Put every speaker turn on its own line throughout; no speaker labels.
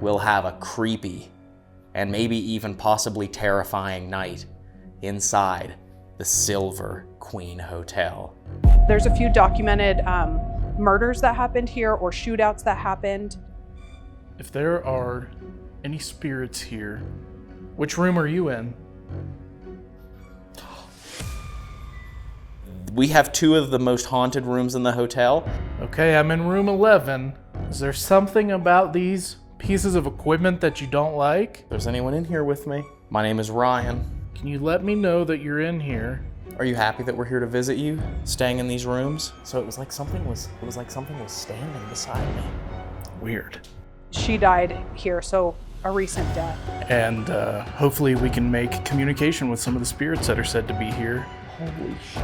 we'll have a creepy and maybe even possibly terrifying night inside the Silver Queen Hotel.
There's a few documented murders that happened here or shootouts that happened.
If there are any spirits here, which room are you in?
We have two of the most haunted rooms in the hotel.
Okay, I'm in room 11. Is there something about these pieces of equipment that you don't like?
If there's anyone in here with me, my name is Ryan.
Can you let me know that you're in here?
Are you happy that we're here to visit you, staying in these rooms? So it was like something was standing beside me.
Weird.
She died here, so a recent death.
And hopefully we can make communication with some of the spirits that are said to be here.
Holy shit.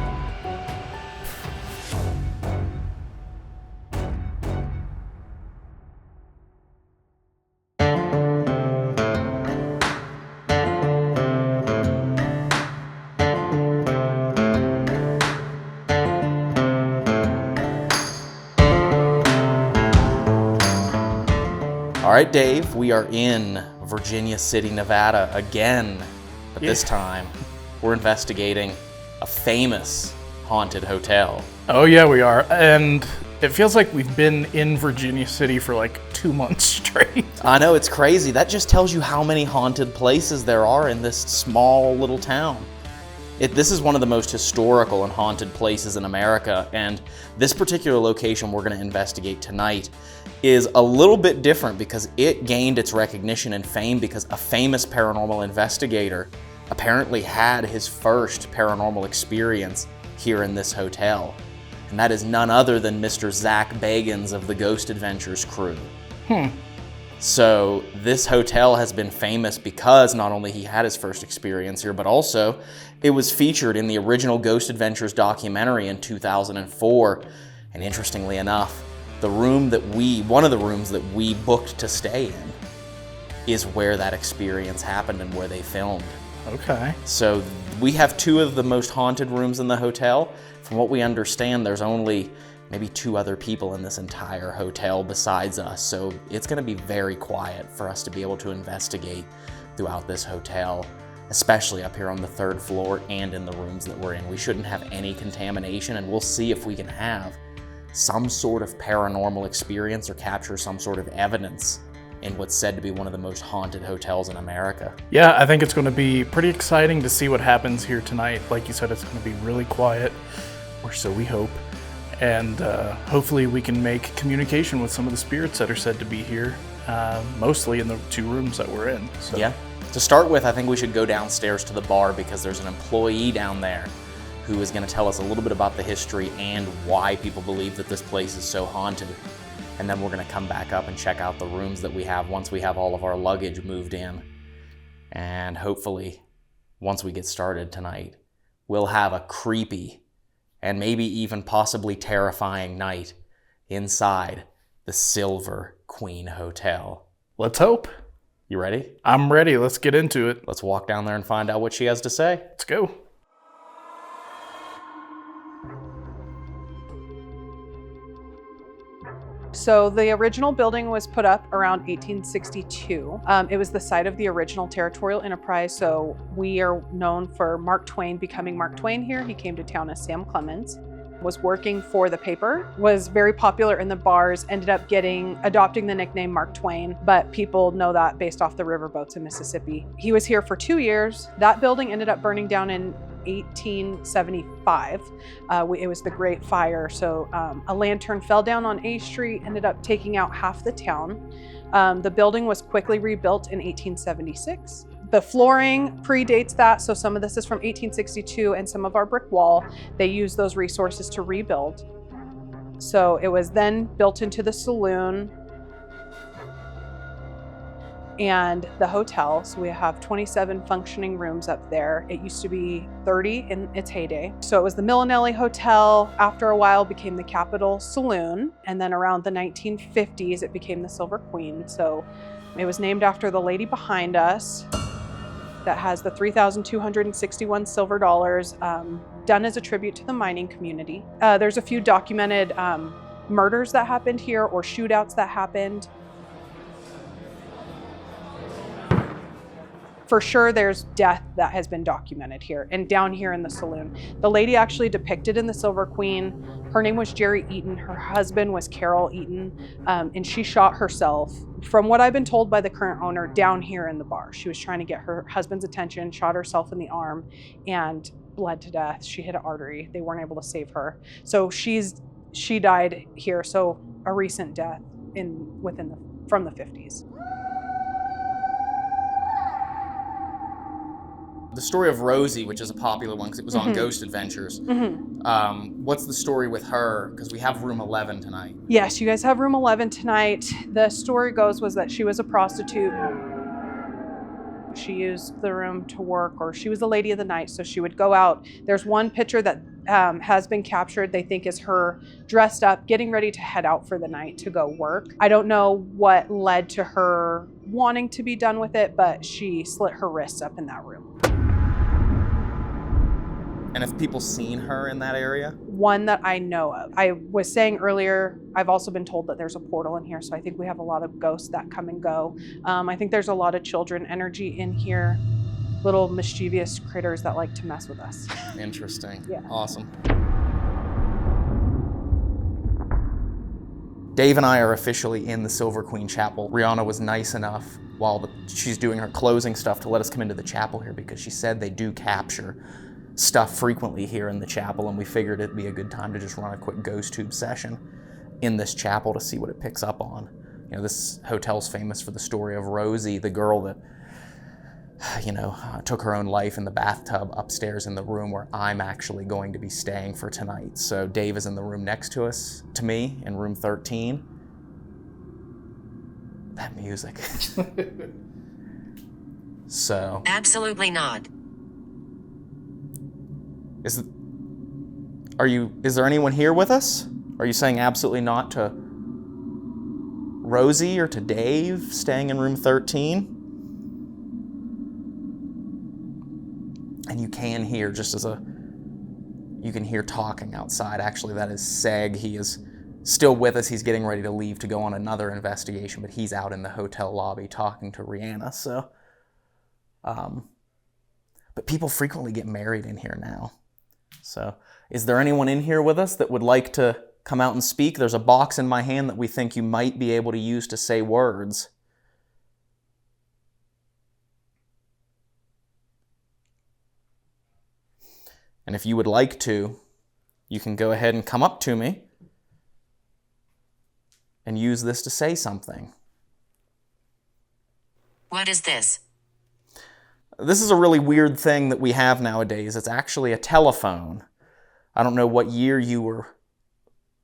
All right, Dave, we are in Virginia City, Nevada again, but this time we're investigating a famous haunted hotel.
Oh yeah, we are. And it feels like we've been in Virginia City for like 2 months straight.
I know, it's crazy. That just tells you how many haunted places there are in this small little town. This is one of the most historical and haunted places in America, and this particular location we're going to investigate tonight is a little bit different because it gained its recognition and fame because a famous paranormal investigator apparently had his first paranormal experience here in this hotel. And that is none other than Mr. Zach Bagans of the Ghost Adventures crew. So this hotel has been famous because not only he had his first experience here, but also it was featured in the original Ghost Adventures documentary in 2004. And interestingly enough, one of the rooms that we booked to stay in is where that experience happened and where they filmed.
Okay.
So we have two of the most haunted rooms in the hotel. From what we understand, there's only maybe 2 other people in this entire hotel besides us. So it's gonna be very quiet for us to be able to investigate throughout this hotel, especially up here on the 3rd floor and in the rooms that we're in. We shouldn't have any contamination, and we'll see if we can have some sort of paranormal experience or capture some sort of evidence in what's said to be one of the most haunted hotels in America.
Yeah, I think it's going to be pretty exciting to see what happens here tonight. Like you said, it's going to be really quiet, or so we hope. And hopefully we can make communication with some of the spirits that are said to be here, mostly in the 2 rooms that we're in. So.
Yeah. To start with, I think we should go downstairs to the bar because there's an employee down there who is going to tell us a little bit about the history and why people believe that this place is so haunted. And then we're going to come back up and check out the rooms that we have once we have all of our luggage moved in. And hopefully, once we get started tonight, we'll have a creepy and maybe even possibly terrifying night inside the Silver Queen Hotel.
Let's hope.
You ready?
I'm ready. Let's get into it.
Let's walk down there and find out what she has to say.
Let's go.
So the original building was put up around 1862. It was the site of the original territorial enterprise. So we are known for Mark Twain becoming Mark Twain here. He came to town as Sam Clemens, was working for the paper, was very popular in the bars, ended up adopting the nickname Mark Twain, but people know that based off the riverboats in Mississippi. He was here for 2 years. That building ended up burning down in 1875. It was the Great Fire. So a lantern fell down on A Street, ended up taking out half the town. The building was quickly rebuilt in 1876. The flooring predates that, so some of this is from 1862, and some of our brick wall, they used those resources to rebuild. So it was then built into the saloon and the hotel. So we have 27 functioning rooms up there. It used to be 30 in its heyday. So it was the Millinelli Hotel. After a while became the Capitol Saloon. And then around the 1950s, it became the Silver Queen. So it was named after the lady behind us that has the 3,261 silver dollars, done as a tribute to the mining community. There's a few documented murders that happened here or shootouts that happened. for sure there's death that has been documented here and down here in the saloon. The lady actually depicted in the Silver Queen, her name was Jerry Eaton. Her husband was Carol Eaton, and she shot herself, from what I've been told by the current owner, down here in the bar. She was trying to get her husband's attention, shot herself in the arm, and bled to death. She hit an artery. They weren't able to save her. So she died here. So a recent death from the 50s.
The story of Rosie, which is a popular one because it was on Ghost Adventures. What's the story with her? Because we have room 11 tonight.
Yes, you guys have room 11 tonight. The story was that she was a prostitute. She used the room to work, or she was the lady of the night, so she would go out. There's one picture that has been captured, they think is her dressed up, getting ready to head out for the night to go work. I don't know what led to her wanting to be done with it, but she slit her wrists up in that room.
And have people seen her in that area?
One that I know of. I was saying earlier, I've also been told that there's a portal in here, so I think we have a lot of ghosts that come and go. I think there's a lot of children energy in here, little mischievous critters that like to mess with us.
Interesting.
Yeah.
Awesome. Dave and I are officially in the Silver Queen Chapel. Rihanna was nice enough while she's doing her closing stuff to let us come into the chapel here because she said they do capture stuff frequently here in the chapel, and we figured it'd be a good time to just run a quick ghost tube session in this chapel to see what it picks up on. You know, this hotel's famous for the story of Rosie, the girl that, took her own life in the bathtub upstairs in the room where I'm actually going to be staying for tonight. So Dave is in the room next to me, in room 13. That music. So.
Absolutely not.
Is there anyone here with us? Are you saying absolutely not to Rosie or to Dave staying in room 13? And you can hear, you can hear talking outside. Actually, that is Seg. He is still with us. He's getting ready to leave to go on another investigation, but he's out in the hotel lobby talking to Rihanna, so. But people frequently get married in here now. So, is there anyone in here with us that would like to come out and speak? There's a box in my hand that we think you might be able to use to say words. And if you would like to, you can go ahead and come up to me and use this to say something.
What is this?
This is a really weird thing that we have nowadays. It's actually a telephone. I don't know what year you were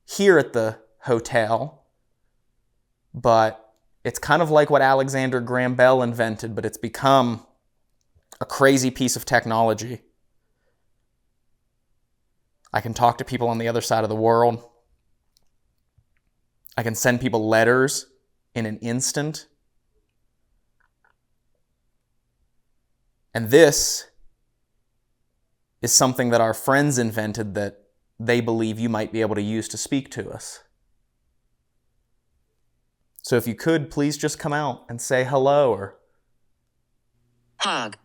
here at the hotel, but it's kind of like what Alexander Graham Bell invented, but it's become a crazy piece of technology. I can talk to people on the other side of the world. I can send people letters in an instant. And this is something that our friends invented that they believe you might be able to use to speak to us. So if you could, please just come out and say hello or...
Hug.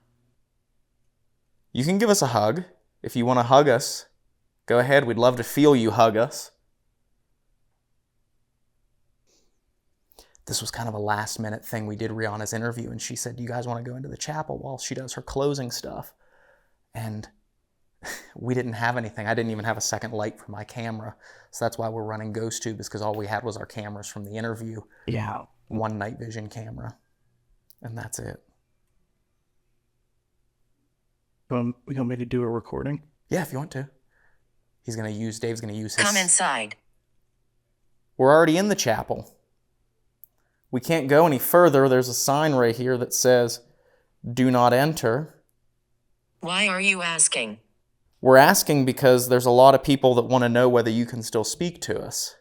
You can give us a hug. If you want to hug us, go ahead. We'd love to feel you hug us. This was kind of a last minute thing. We did Rihanna's interview and she said, "Do you guys want to go into the chapel while she does her closing stuff?" And we didn't have anything. I didn't even have a second light for my camera. So that's why we're running Ghost Tube, is because all we had was our cameras from the interview.
Yeah.
One night vision camera. And that's it.
We want me to do a recording?
Yeah, if you want to. Dave's going to use his...
Come inside.
We're already in the chapel. We can't go any further. There's a sign right here that says, "Do not enter."
Why are you asking?
We're asking because there's a lot of people that want to know whether you can still speak to us.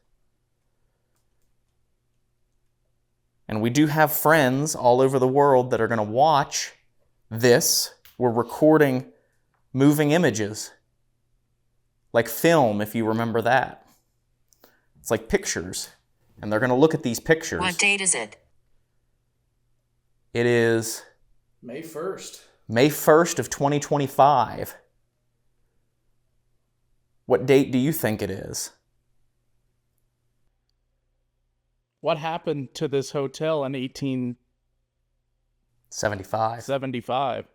And we do have friends all over the world that are going to watch this. We're recording moving images. Like film, if you remember that. It's like pictures. And they're going to look at these pictures.
What date is it?
It is
May 1st.
May 1st of 2025. What date do you think it is?
What happened to this hotel in
75.
1875?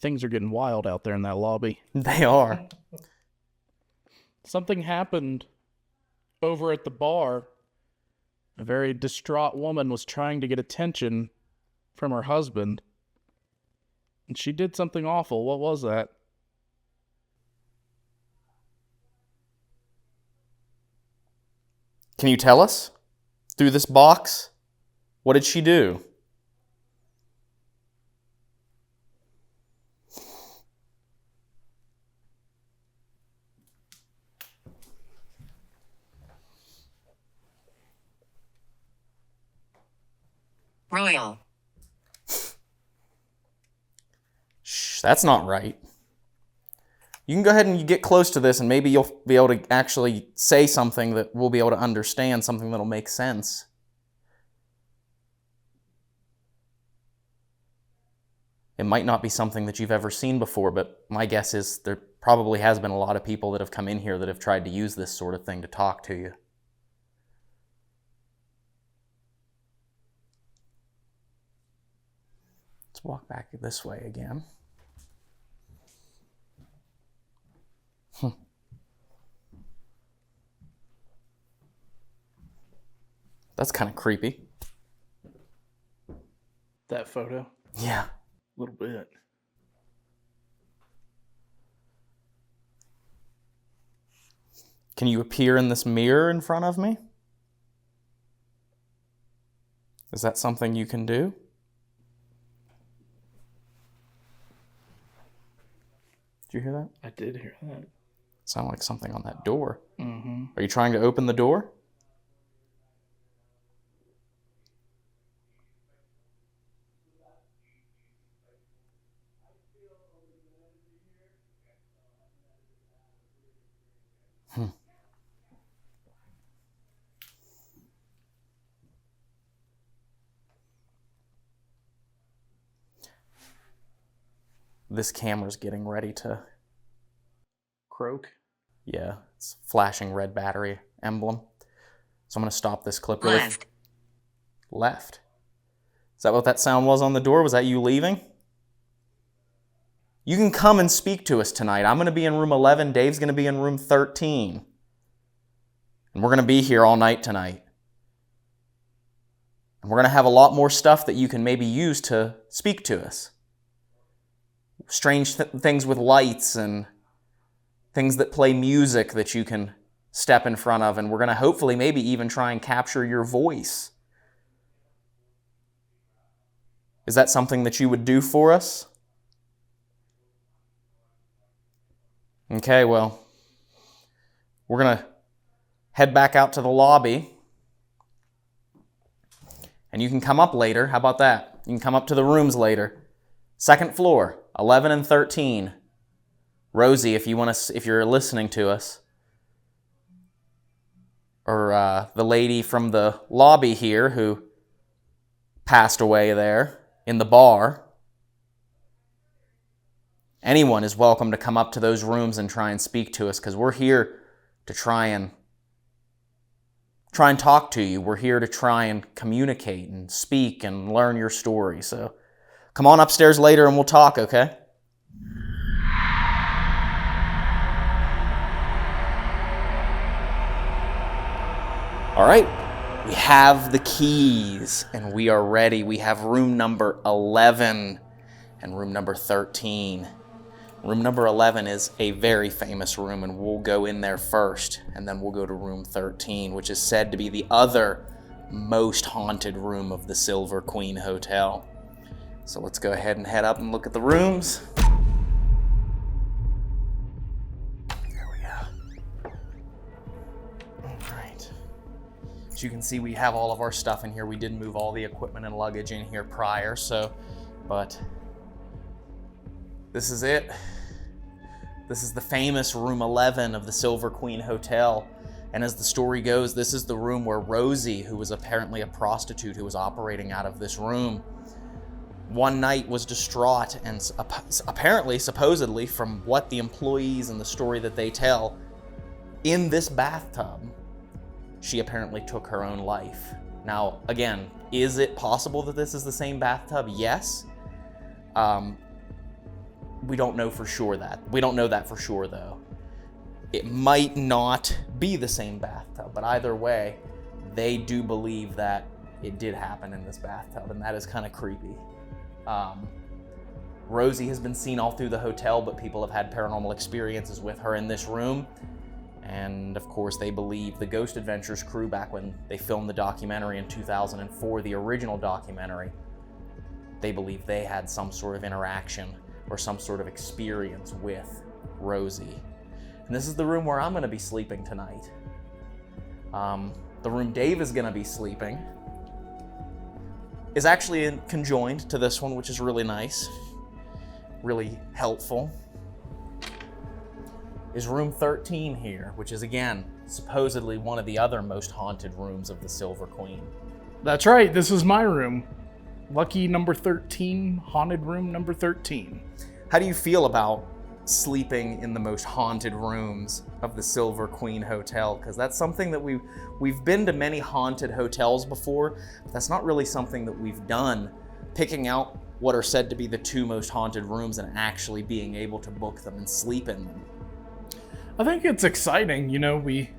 Things are getting wild out there in that lobby.
They are.
Something happened over at the bar. A very distraught woman was trying to get attention from her husband, and she did something awful. What was that?
Can you tell us? Through this box? What did she do?
Royal.
Shh, that's not right. You can go ahead and you get close to this and maybe you'll be able to actually say something that we'll be able to understand, something that'll make sense. It might not be something that you've ever seen before, but my guess is there probably has been a lot of people that have come in here that have tried to use this sort of thing to talk to you. Let's walk back this way again. That's kind of creepy.
That photo?
Yeah.
A little bit.
Can you appear in this mirror in front of me? Is that something you can do? Did you hear that?
I did hear that.
Sound like something on that door.
Mm-hmm.
Are you trying to open the door? This camera's getting ready to...
Croak?
Yeah, it's flashing red battery emblem. So I'm going to stop this clip really...
Left.
Left. Is that what that sound was on the door? Was that you leaving? You can come and speak to us tonight. I'm going to be in room 11. Dave's going to be in room 13. And we're going to be here all night tonight. And we're going to have a lot more stuff that you can maybe use to speak to us. Strange things with lights and things that play music that you can step in front of. And we're going to hopefully maybe even try and capture your voice. Is that something that you would do for us? Okay, well, we're going to head back out to the lobby. And you can come up later. How about that? You can come up to the rooms later. Second floor, 11 and 13. Rosie, if you're listening to us, or the lady from the lobby here who passed away there in the bar. Anyone is welcome to come up to those rooms and try and speak to us, because we're here to try and talk to you. We're here to try and communicate and speak and learn your story. So come on upstairs later and we'll talk, okay? All right, we have the keys and we are ready. We have room number 11 and room number 13. Room number 11 is a very famous room, and we'll go in there first, and then we'll go to room 13, which is said to be the other most haunted room of the Silver Queen Hotel. So let's go ahead and head up and look at the rooms. There we go. All right. As you can see, we have all of our stuff in here. We did move all the equipment and luggage in here prior, but this is it. This is the famous room 11 of the Silver Queen Hotel. And as the story goes, this is the room where Rosie, who was apparently a prostitute who was operating out of this room, one night was distraught and apparently, supposedly, from what the employees and the story that they tell, in this bathtub, she apparently took her own life. Now, again, is it possible that this is the same bathtub? Yes. We don't know for sure that. We don't know that for sure, though. It might not be the same bathtub, but either way, they do believe that it did happen in this bathtub, and that is kind of creepy. Rosie has been seen all through the hotel, but people have had paranormal experiences with her in this room. And of course, they believe the Ghost Adventures crew, back when they filmed the documentary in 2004, the original documentary, they believe they had some sort of interaction or some sort of experience with Rosie. And this is the room where I'm gonna be sleeping tonight. The room Dave is gonna be sleeping is actually conjoined to this one, which is really nice, really helpful. Is room 13 here, which is again, supposedly one of the other most haunted rooms of the Silver Queen.
That's right, this is my room. Lucky number 13, haunted room number 13.
How do you feel about sleeping in the most haunted rooms of the Silver Queen Hotel? Because that's something that we've been to many haunted hotels before, but that's not really something that we've done, picking out what are said to be the 2 most haunted rooms and actually being able to book them and sleep in them.
I think it's exciting, you know, we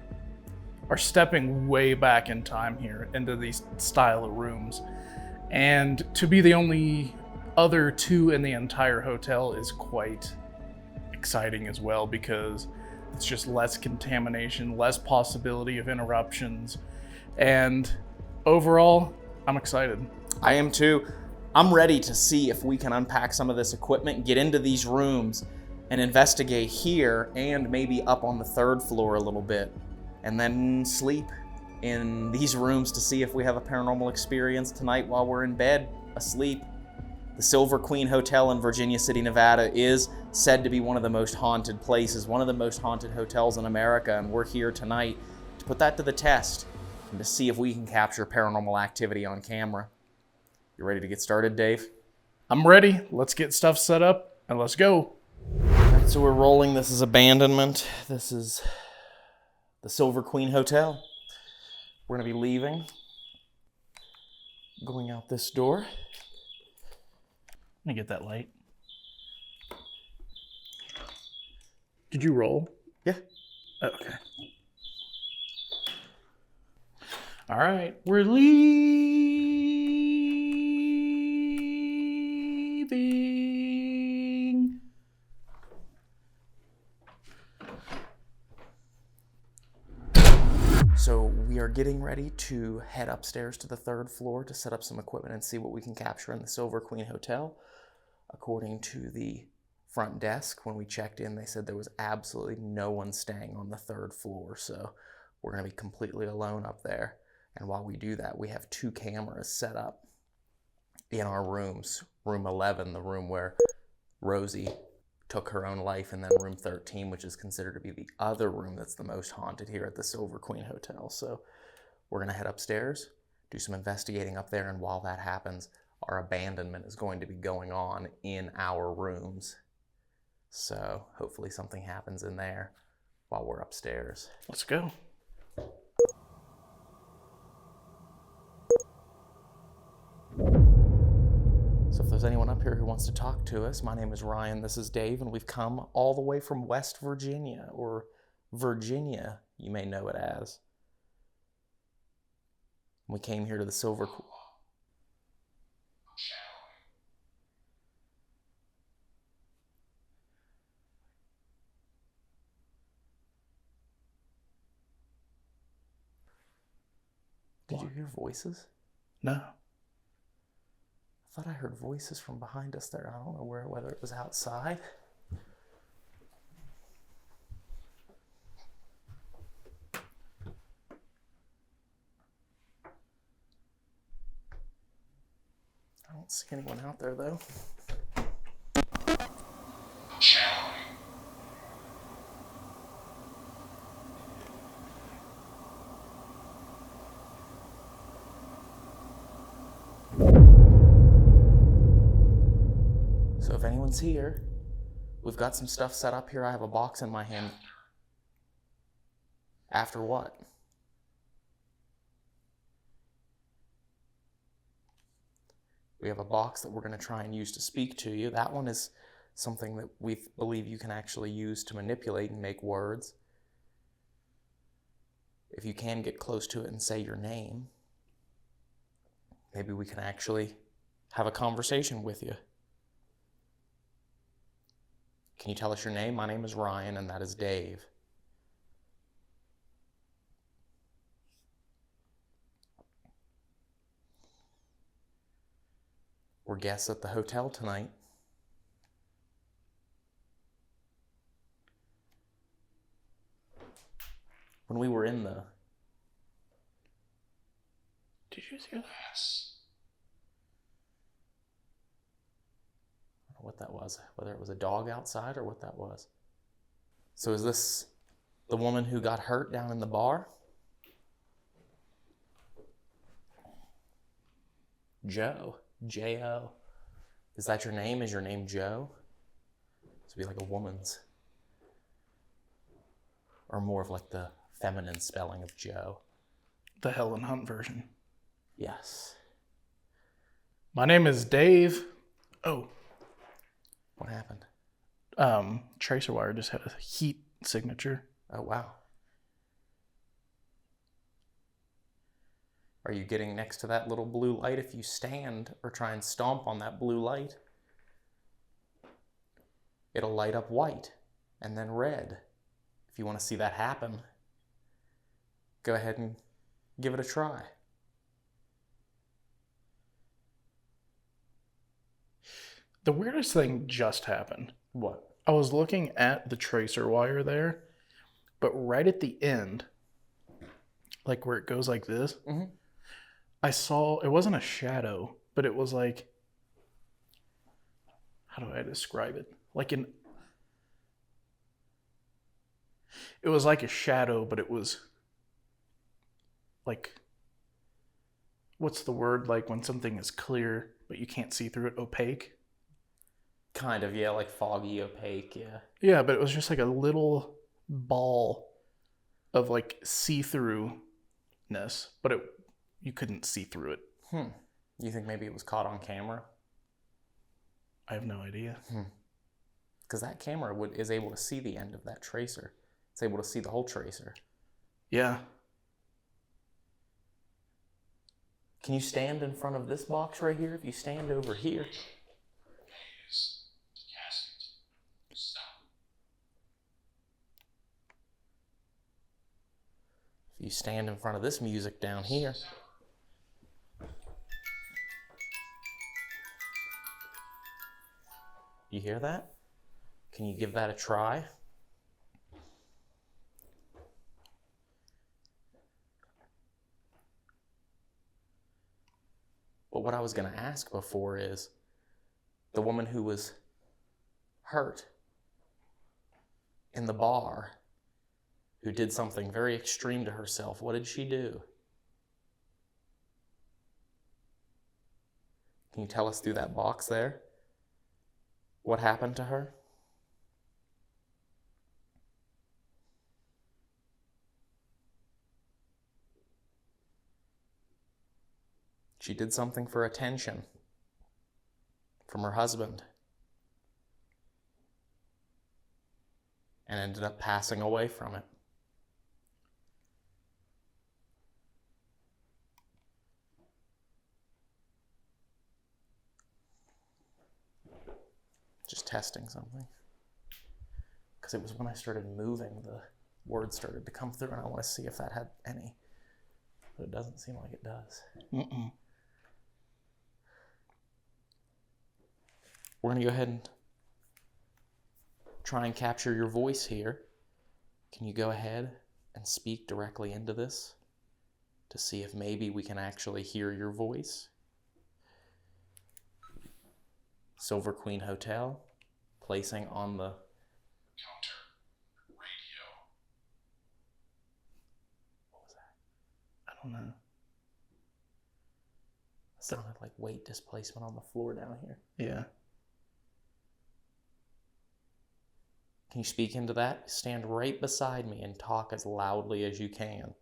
are stepping way back in time here into these style of rooms. And to be the only other 2 in the entire hotel is quite exciting as well, because it's just less contamination, less possibility of interruptions. And overall, I'm excited.
I am too. I'm ready to see if we can unpack some of this equipment, get into these rooms, and investigate here and maybe up on the 3rd floor a little bit, and then sleep in these rooms to see if we have a paranormal experience tonight while we're in bed, asleep. The Silver Queen Hotel in Virginia City, Nevada is said to be one of the most haunted places, one of the most haunted hotels in America, and we're here tonight to put that to the test and to see if we can capture paranormal activity on camera. You ready to get started, Dave?
I'm ready. Let's get stuff set up and let's go.
Alright, so we're rolling. This is abandonment. This is the Silver Queen Hotel. We're going to be leaving, going out this door.
Let me get that light. Did you roll?
Yeah.
Okay. All right, we're leaving.
So we are getting ready to head upstairs to the 3rd floor to set up some equipment and see what we can capture in the Silver Queen Hotel. According to the front desk, when we checked in, they said there was absolutely no one staying on the 3rd floor. So we're going to be completely alone up there. And while we do that, we have 2 cameras set up in our rooms. Room 11, the room where Rosie took her own life, and then room 13, which is considered to be the other room that's the most haunted here at the Silver Queen Hotel. So we're going to head upstairs, do some investigating up there, and while that happens, our abandonment is going to be going on in our rooms. So hopefully something happens in there while we're upstairs.
Let's go.
So if there's anyone up here who wants to talk to us, my name is Ryan, this is Dave, and we've come all the way from West Virginia, or Virginia, you may know it as. We came here to the Silver Queen. Did you hear voices?
No.
I thought I heard voices from behind us there. I don't know whether it was outside. don't see anyone out there, though. So if anyone's here, we've got some stuff set up here. I have a box in my hand. After what? We have a box that we're going to try and use to speak to you. That one is something that we believe you can actually use to manipulate and make words. If you can get close to it and say your name, maybe we can actually have a conversation with you. Can you tell us your name? My name is Ryan, and that is Dave. We're guests at the hotel tonight. When we were in the... Did you hear that? I don't know what that was, whether it was a dog outside or what that was. So is this the woman who got hurt down in the bar? Joe. J-O. Is that your name? Is your name Joe? This would be like a woman's. Or more of like the feminine spelling of Joe.
The Helen Hunt version.
Yes.
My name is Dave. Oh.
What happened?
Tracer wire just had a heat signature.
Oh, wow. Are you getting next to that little blue light? If you stand or try and stomp on that blue light, it'll light up white and then red. If you want to see that happen, go ahead and give it a try.
The weirdest thing just happened.
What?
I was looking at the tracer wire there, but right at the end, like where it goes like this, I saw, it wasn't a shadow, but it was like, how do I describe it? It was like a shadow, but it was like, what's the word? Like when something is clear, but you can't see through it, opaque?
Kind of, yeah, like foggy, opaque, yeah.
Yeah, but it was just like a little ball of like see-through-ness, but you couldn't see through it.
You think maybe it was caught on camera?
I have no idea.
Because that camera is able to see the end of that tracer. It's able to see the whole tracer.
Yeah.
Can you stand in front of this box right here? If you stand over here. If you stand in front of this music down here. You hear that? Can you give that a try? But what I was going to ask before is, the woman who was hurt in the bar, who did something very extreme to herself, what did she do? Can you tell us through that box there what happened to her? She did something for attention from her husband and ended up passing away from it. Just testing something. Because it was when I started moving, the words started to come through, and I want to see if that had any. But it doesn't seem like it does. We're going to go ahead and try and capture your voice here. Can you go ahead and speak directly into this to see if maybe we can actually hear your voice? Silver Queen Hotel, placing on the
Counter. Radio.
What was that?
I don't know.
It sounded like weight displacement on the floor down here.
Yeah.
Can you speak into that? Stand right beside me and talk as loudly as you can.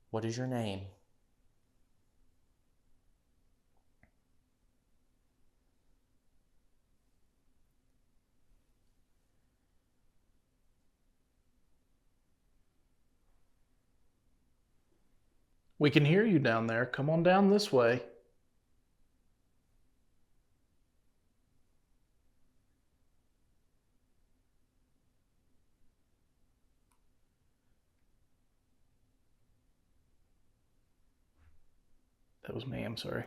What is your name?
We can hear you down there. Come on down this way. That was me, I'm sorry.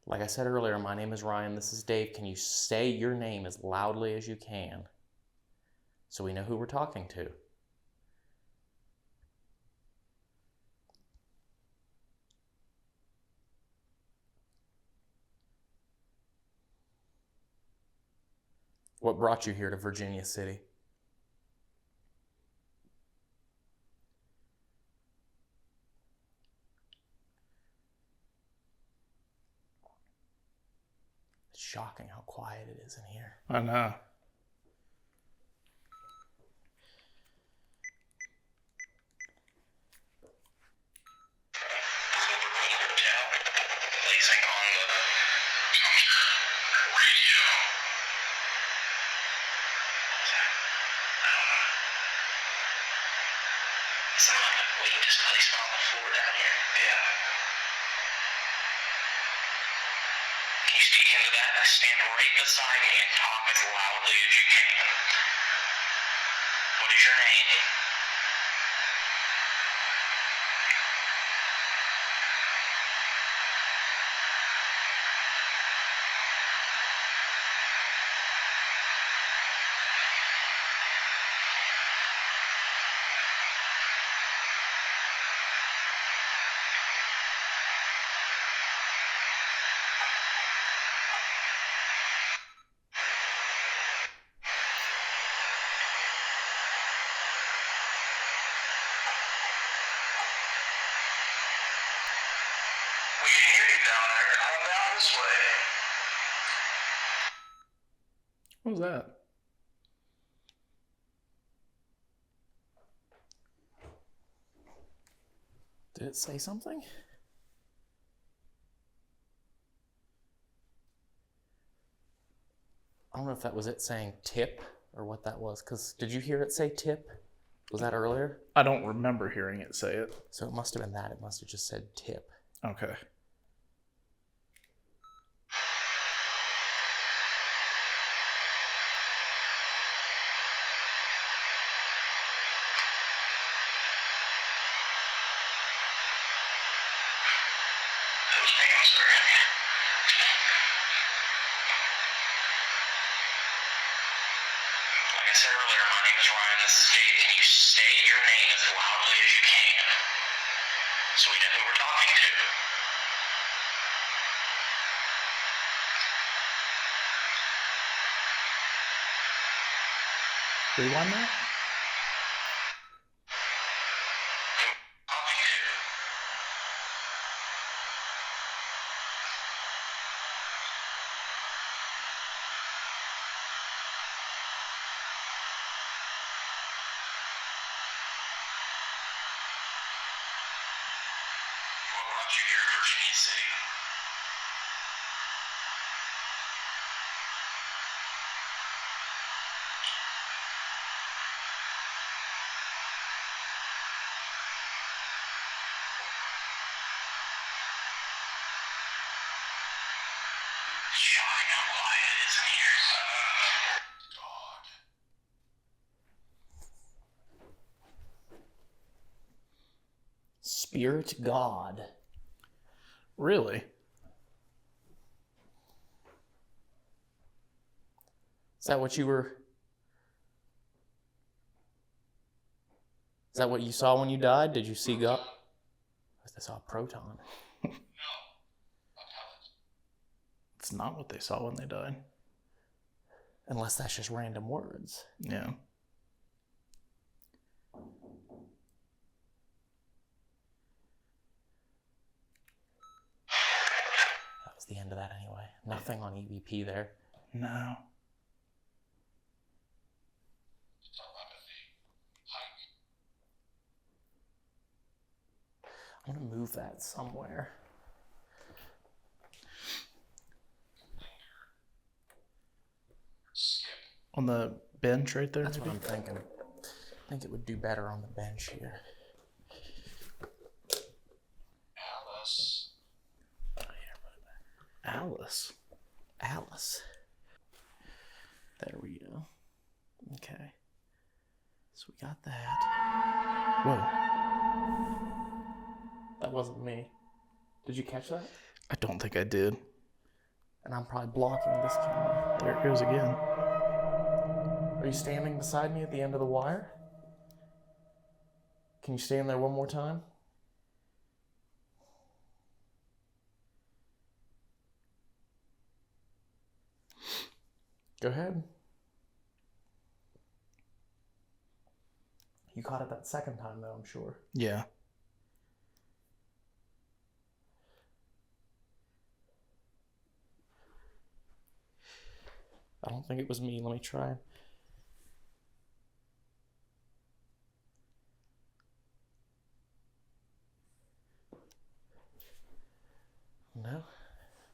Like I said earlier, my name is Ryan. This is Dave. Can you say your name as loudly as you can so we know who we're talking to? What brought you here to Virginia City? It's shocking how quiet it is in here.
I know.
Placing on the counter radio. Sound like weight displacement on the floor down here. Yeah. Can you speak into that? Stand right beside me and talk as loudly as you can. What is your name? We can hear you down there. Come on down this way.
What was that?
Did it say something? I don't know if that was it saying tip or what that was, because did you hear it say tip? Was that earlier?
I don't remember hearing it say it.
So it must have been that. It must have just said tip.
Okay.
Those names are in here. Like I said earlier, my name is Ryan. This is Dave. Can you state your name as loudly as you can so we know who we're talking to?
Rewind that?
Talking to. What brought you here to Virginia City? It's shocking how quiet it is in here. God. Spirit God.
Really?
Is that what you were... Is that what you saw when you died? Did you see God? They saw a proton.
It's not what they saw when they died.
Unless that's just random words.
Yeah.
That was the end of that anyway. Nothing on EVP there.
No.
I'm gonna move that somewhere.
On the bench right there?
That's
maybe?
what I'm thinking. I think it would do better on the bench here.
Alice.
Alice. There we go. Okay. So we got that.
Whoa.
That wasn't me. Did you catch that?
I don't think I did.
And I'm probably blocking this camera.
There it goes again.
Are you standing beside me at the end of the wire? Can you stand there one more time? Go ahead. You caught it that second time, though, I'm sure.
Yeah.
I don't think it was me. Let me try. No.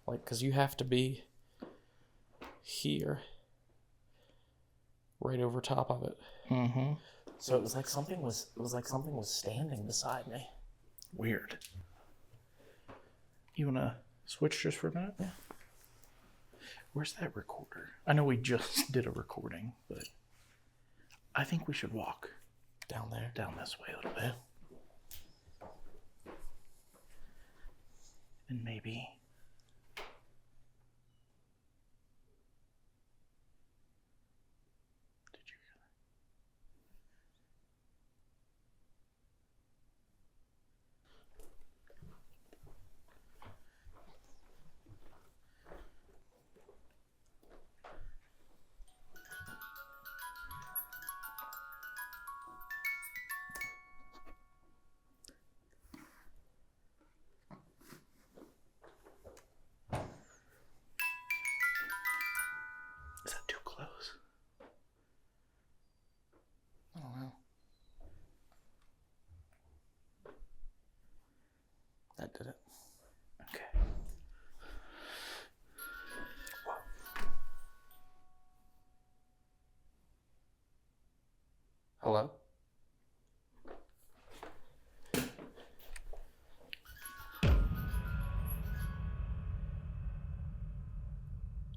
Like, because you have to be here. Right over top of it.
Mm-hmm.
So it was like something was standing beside me.
Weird. You wanna switch just for a minute?
Yeah.
Where's that recorder? I know we just did a recording, but I think we should walk
Down there.
down this way a little bit. And maybe... Did you hear that? Is that too close?
I don't know. That did it.
Okay.
Hello?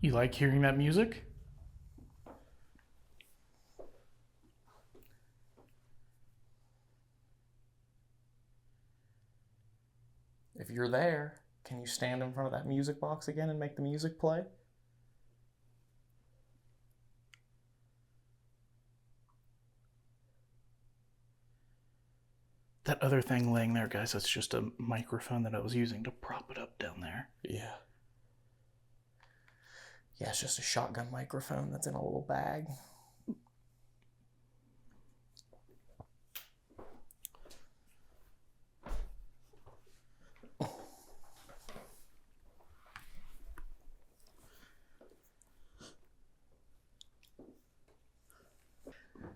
You like hearing that music?
If you're there, can you stand in front of that music box again and make the music play?
That other thing laying there, guys, that's just a microphone that I was using to prop it up down there.
Yeah. Yeah, it's just a shotgun microphone that's in a little bag.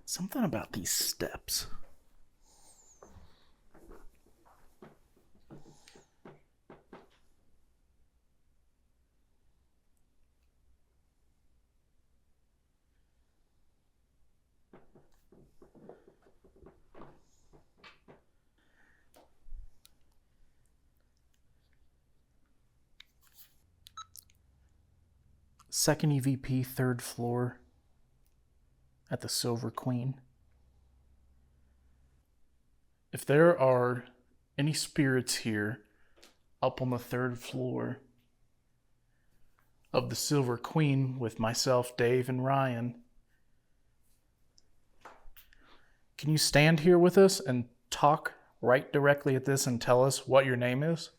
Something about these steps. Second EVP, third floor at the Silver Queen. If there are any spirits here up on the third floor of the Silver Queen with myself, Dave, and Ryan, can you stand here with us and talk right directly at this and tell us what your name is?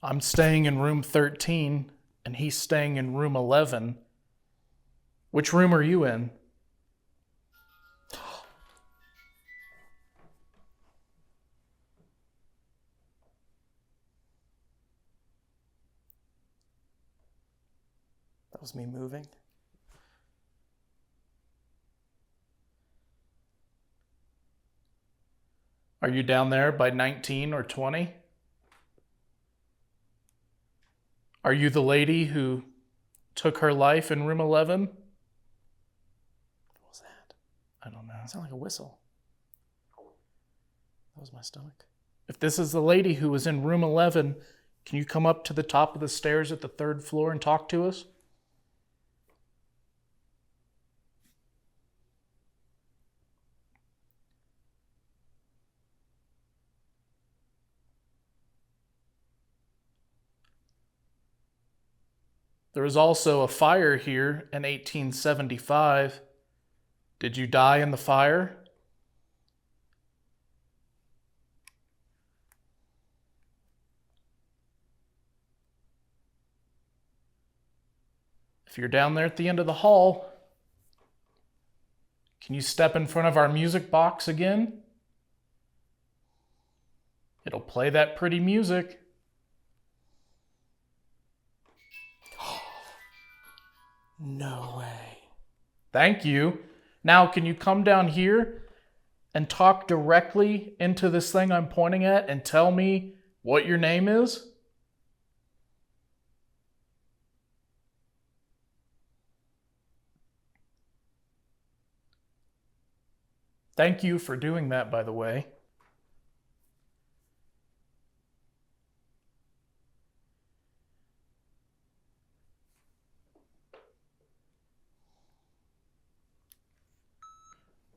I'm staying in room 13, and he's staying in room 11. Which room are you in?
That was me moving.
Are you down there by 19 or 20? Are you the lady who took her life in room 11?
What was that?
I don't know.
It sounded like a whistle. That was my stomach.
If this is the lady who was in room 11, can you come up to the top of the stairs at the 3rd floor and talk to us? There was also a fire here in 1875. Did you die in the fire? If you're down there at the end of the hall, can you step in front of our music box again? It'll play that pretty music.
No way.
Thank you. Now, can you come down here and talk directly into this thing I'm pointing at and tell me what your name is? Thank you for doing that, by the way.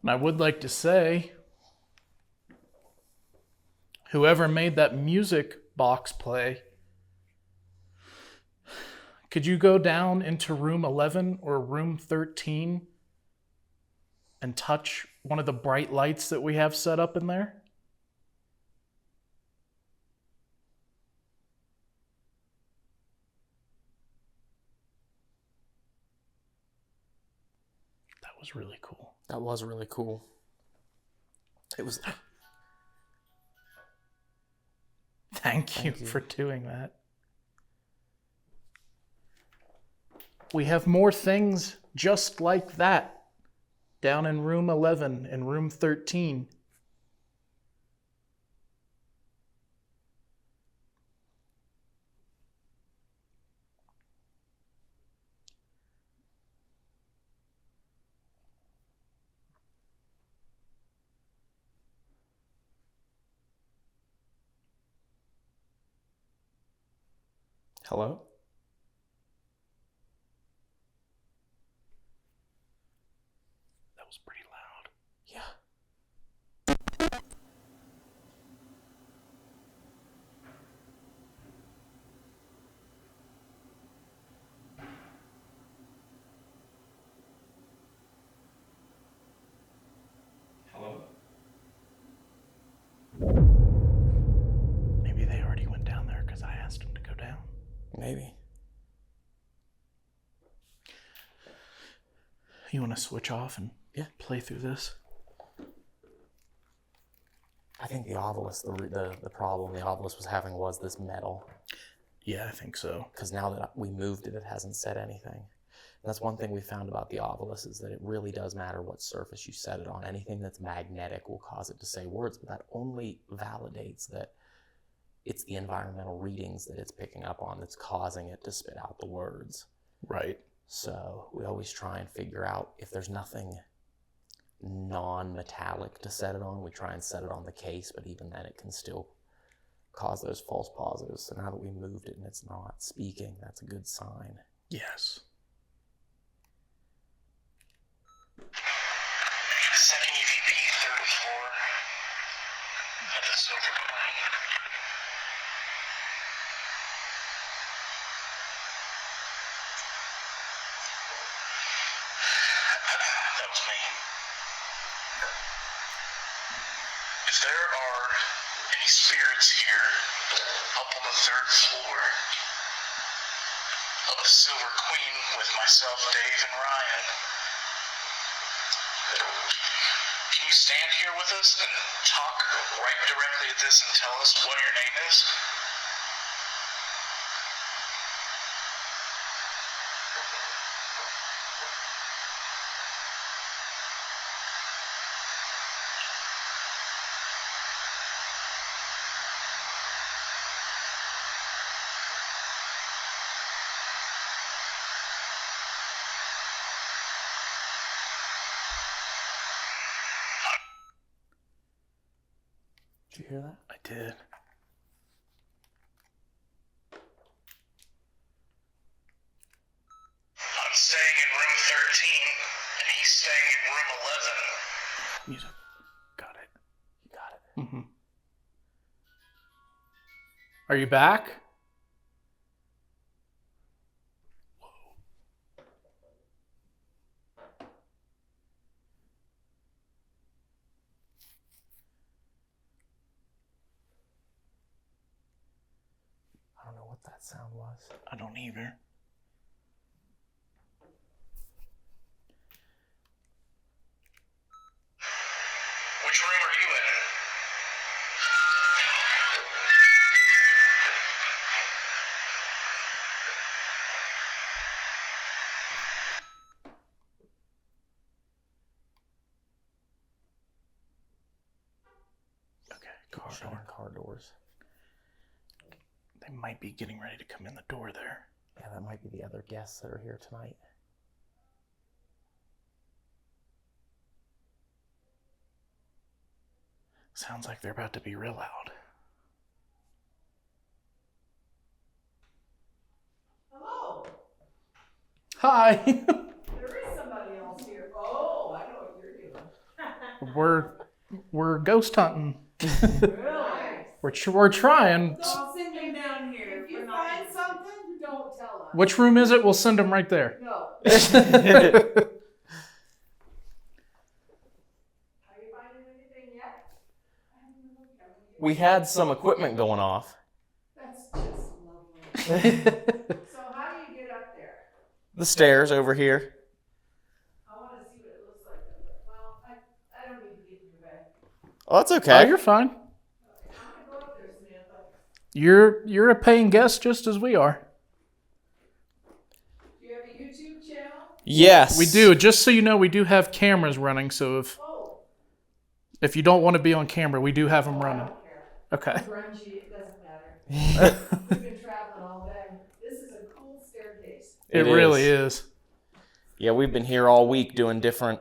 And I would like to say, whoever made that music box play, could you go down into room 11 or room 13 and touch one of the bright lights that we have set up in there? That was really cool.
That was really cool. It was.
Thank you for doing that. We have more things just like that down in room 11 and room 13.
Hello?
That was pretty loud.
Yeah. Hello?
Maybe they already went down there because I asked them to go down.
Maybe.
You want to switch off and play through this?
I think the obelisk, the problem the obelisk was having was this metal.
Yeah, I think so.
Because now that we moved it, it hasn't said anything. And that's one thing we found about the obelisk is that it really does matter what surface you set it on. Anything that's magnetic will cause it to say words, but that only validates that it's the environmental readings that it's picking up on that's causing it to spit out the words.
Right.
So we always try and figure out if there's nothing non-metallic to set it on, we try and set it on the case, but even then it can still cause those false positives. So now that we moved it and it's not speaking, that's a good sign.
Yes.
Second EVP, 3rd floor, at the silver building. That was there are any spirits here up on the 3rd floor of the Silver Queen with myself, Dave, and Ryan, can you stand here with us and talk right directly at this and tell us what your name is?
Did you hear that?
I did.
I'm staying in room 13, and he's staying in room 11.
Music. Got it.
You got it.
Mm-hmm. Are you back?
I don't know what that sound was.
I don't either.
Which room are you in?
Okay,
Car doors.
They might be getting ready to come in the door there.
Yeah, that might be the other guests that are here tonight.
Sounds like they're about to be real loud.
Hello.
Hi.
There is somebody else here. Oh, I know what you're doing.
We're ghost hunting.
Really?
We're trying.
I'll send them down here. If you find something, don't tell us.
Which room is it? We'll send them right there.
No. Are you finding anything yet?
We had some equipment going off.
That's just lovely. So how do you get up there?
The stairs over here.
I want to see what it looks like up there. Well, I don't need to get in your bed.
Oh, that's okay.
Oh, you're fine.
Okay, I'm going to go up there, Samantha.
You're a paying guest just as we are.
Do you have a YouTube channel?
Yes.
We do. Just so you know, we do have cameras running. So
Oh,
if you don't want to be on camera, we do have them
I
running.
don't care.
Okay.
Grungy, it doesn't matter. We've been traveling all day. This is a cool staircase.
It really is.
Yeah, we've been here all week doing different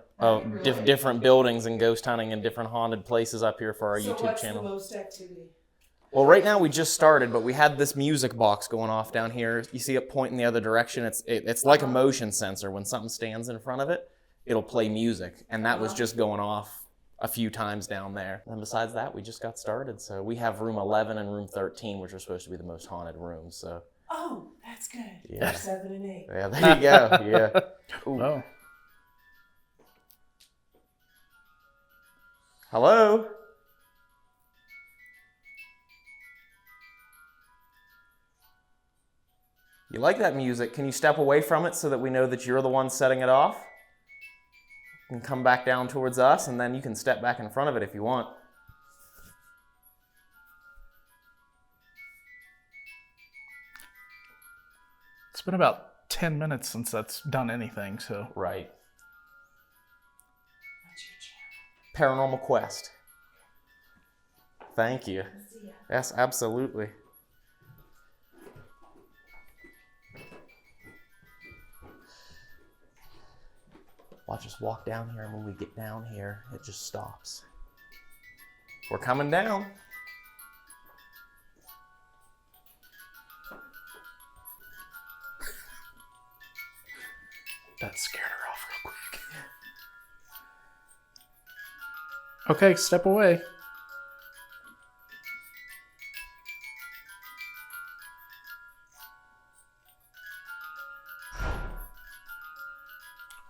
different buildings and ghost hunting in different haunted places up here for our
So
YouTube
what's
channel.
the most activity?
Well, right now we just started, but we had this music box going off down here. You see it pointing the other direction. It's like a motion sensor. When something stands in front of it, it'll play music, and that was just going off a few times down there. And besides that, we just got started. So we have room 11 and room 13, which are supposed to be the most haunted rooms. So
Oh, that's good.
Yeah.
7 and 8.
yeah, there you go. Yeah. Ooh.
Oh.
Hello. You like that music? Can you step away from it so that we know that you're the one setting it off? And come back down towards us, and then you can step back in front of it if you want.
It's been about 10 minutes since that's done anything, so.
Right.
What's your channel?
Paranormal Quest. Thank you.
See ya.
Yes, absolutely. Watch us walk down here, and when we get down here, it just stops. We're coming down.
That scared her off real quick. Okay, step away.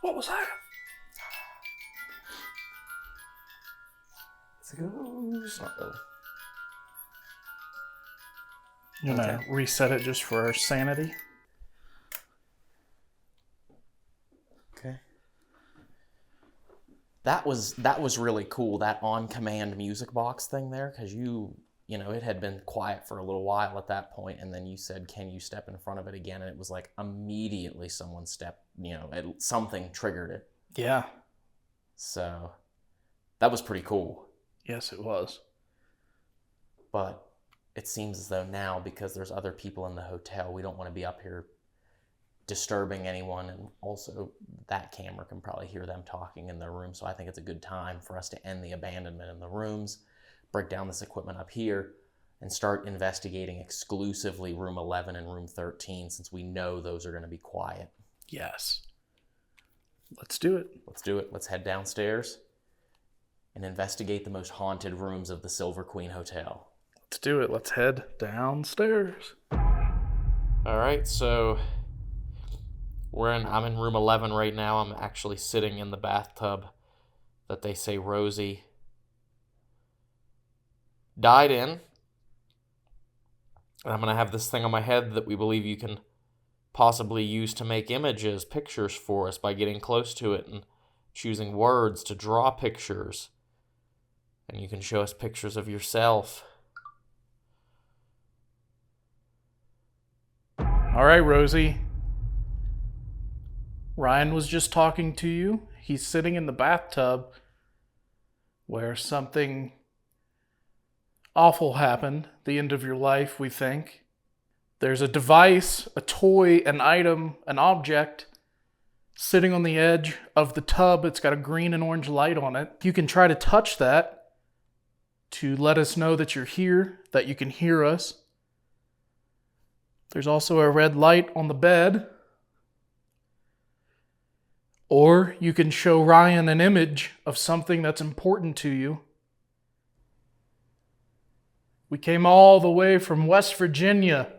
What was that?
It's a ghost. Not really.
You gonna reset it just for our sanity?
Okay. That was really cool, that on-command music box thing there, because you know, it had been quiet for a little while at that point, and then you said, can you step in front of it again? And it was like immediately someone stepped, you know, something triggered it.
Yeah.
So that was pretty cool.
Yes, it was.
But it seems as though now, because there's other people in the hotel, we don't want to be up here disturbing anyone, and also that camera can probably hear them talking in their room, so I think it's a good time for us to end the abandonment in the rooms, break down this equipment up here, and start investigating exclusively room 11 and room 13, since we know those are going to be quiet.
Yes. Let's do it.
Let's do it. Let's head downstairs and investigate the most haunted rooms of the Silver Queen Hotel.
Let's do it. Let's head downstairs.
All right, so I'm in room 11 right now. I'm actually sitting in the bathtub that they say Rosie died in. And I'm going to have this thing on my head that we believe you can possibly use to make images, pictures for us by getting close to it and choosing words to draw pictures. And you can show us pictures of yourself.
All right, Rosie. Ryan was just talking to you. He's sitting in the bathtub where something awful happened. The end of your life, we think. There's a device, a toy, an item, an object sitting on the edge of the tub. It's got a green and orange light on it. You can try to touch that to let us know that you're here, that you can hear us. There's also a red light on the bed. Or you can show Ryan an image of something that's important to you. We came all the way from West Virginia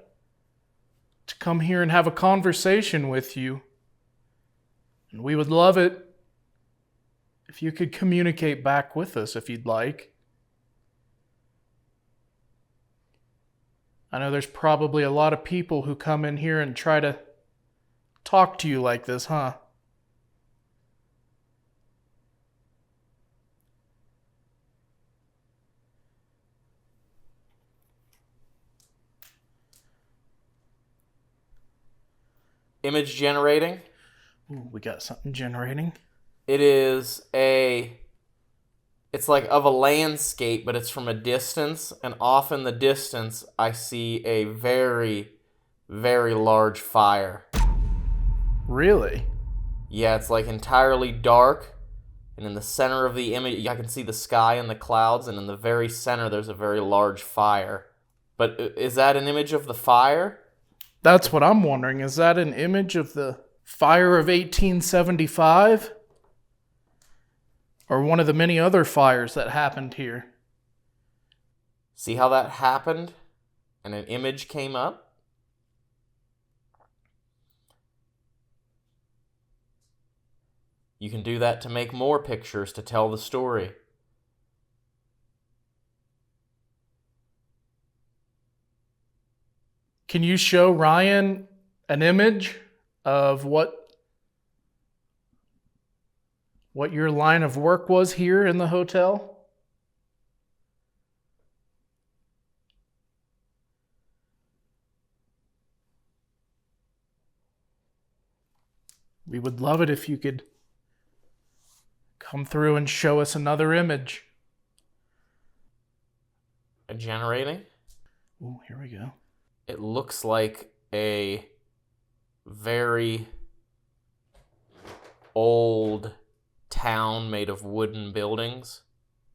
to come here and have a conversation with you. And we would love it if you could communicate back with us if you'd like. I know there's probably a lot of people who come in here and try to talk to you like this, huh?
Image generating.
Ooh, we got something generating.
It's like of a landscape, but it's from a distance, and off in the distance, I see a very, very large fire.
Really?
Yeah, it's like entirely dark, and in the center of the image, I can see the sky and the clouds, and in the very center, there's a very large fire. But is that an image of the fire?
That's what I'm wondering. Is that an image of the fire of 1875? Or one of the many other fires that happened here?
See how that happened? And an image came up? You can do that to make more pictures to tell the story.
Can you show Ryan an image of what your line of work was here in the hotel? We would love it if you could come through and show us another image.
Generating?
Ooh, here we go.
It looks like a very old town made of wooden buildings.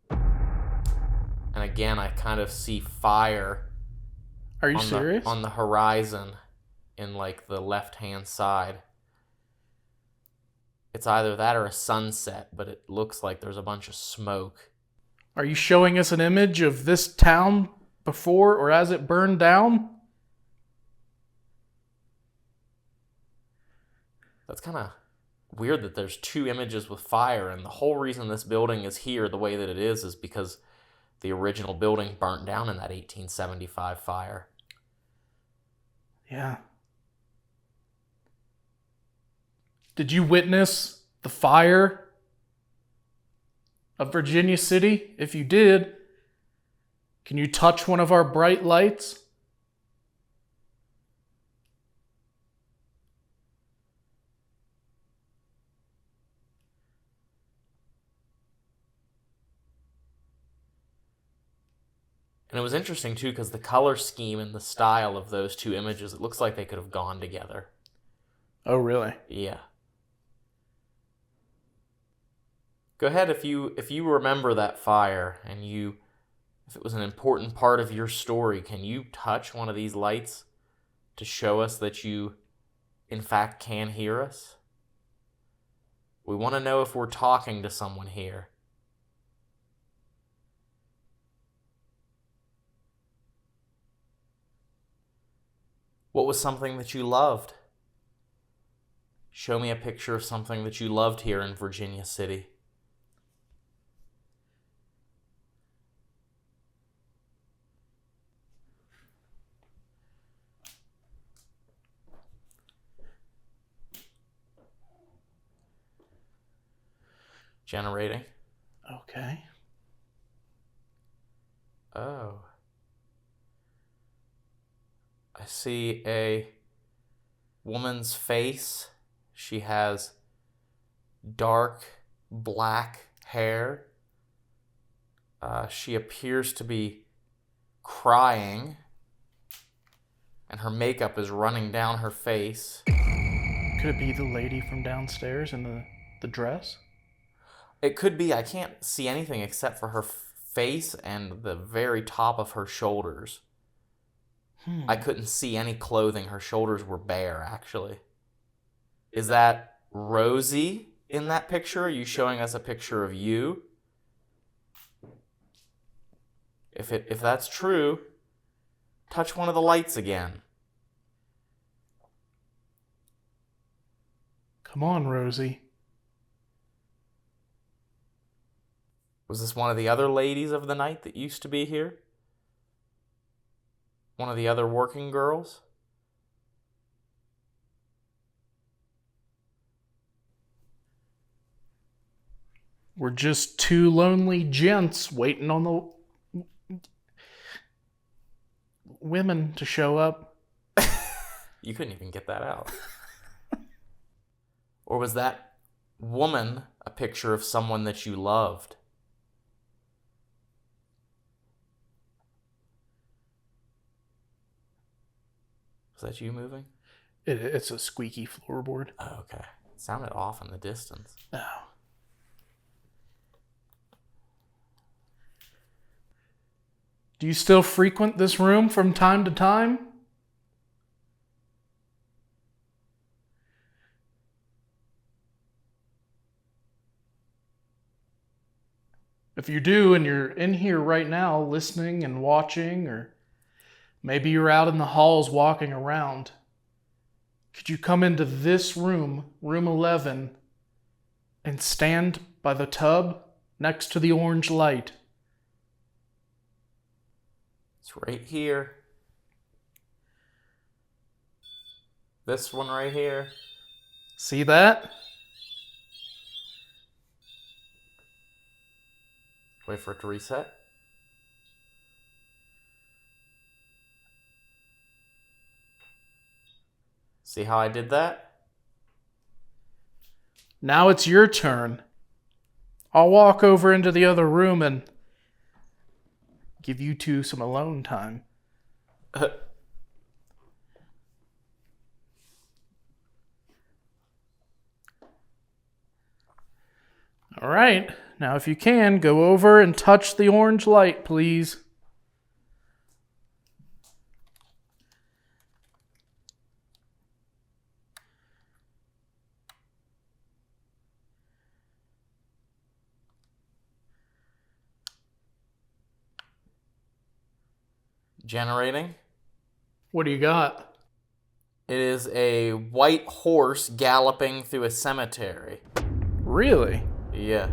And again, I kind of see fire.
Are you serious?
On the horizon in like the left-hand side. It's either that or a sunset, but it looks like there's a bunch of smoke.
Are you showing us an image of this town before or as it burned down?
That's kind of weird that there's two images with fire, and the whole reason this building is here the way that it is because the original building burnt down in that 1875 fire.
Yeah. Did you witness the fire of Virginia City? If you did, can you touch one of our bright lights?
And it was interesting, too, because the color scheme and the style of those two images, it looks like they could have gone together.
Oh, really?
Yeah. Go ahead, if you remember that fire, and if it was an important part of your story, can you touch one of these lights to show us that you, in fact, can hear us? We want to know if we're talking to someone here. What was something that you loved? Show me a picture of something that you loved here in Virginia City. Generating.
Okay.
Oh. I see a woman's face. She has dark black hair. She appears to be crying, and her makeup is running down her face.
Could it be the lady from downstairs in the dress?
It could be. I can't see anything except for her face and the very top of her shoulders. I couldn't see any clothing. Her shoulders were bare, actually. Is that Rosie in that picture? Are you showing us a picture of you? If that's true, touch one of the lights again.
Come on, Rosie.
Was this one of the other ladies of the night that used to be here? One of the other working girls?
We're just two lonely gents waiting on the women to show up.
You couldn't even get that out. Or was that woman a picture of someone that you loved? Was that you moving?
It's a squeaky floorboard.
Oh, okay. It sounded off in the distance.
Oh. Do you still frequent this room from time to time? If you do and you're in here right now listening and watching, or maybe you're out in the halls walking around, could you come into this room, room 11, and stand by the tub next to the orange light?
It's right here. This one right here.
See that?
Wait for it to reset. See how I did that?
Now it's your turn. I'll walk over into the other room and give you two some alone time. All right. Now, if you can, go over and touch the orange light, please.
Generating.
What do you got?
It is a white horse galloping through a cemetery.
Really?
Yeah.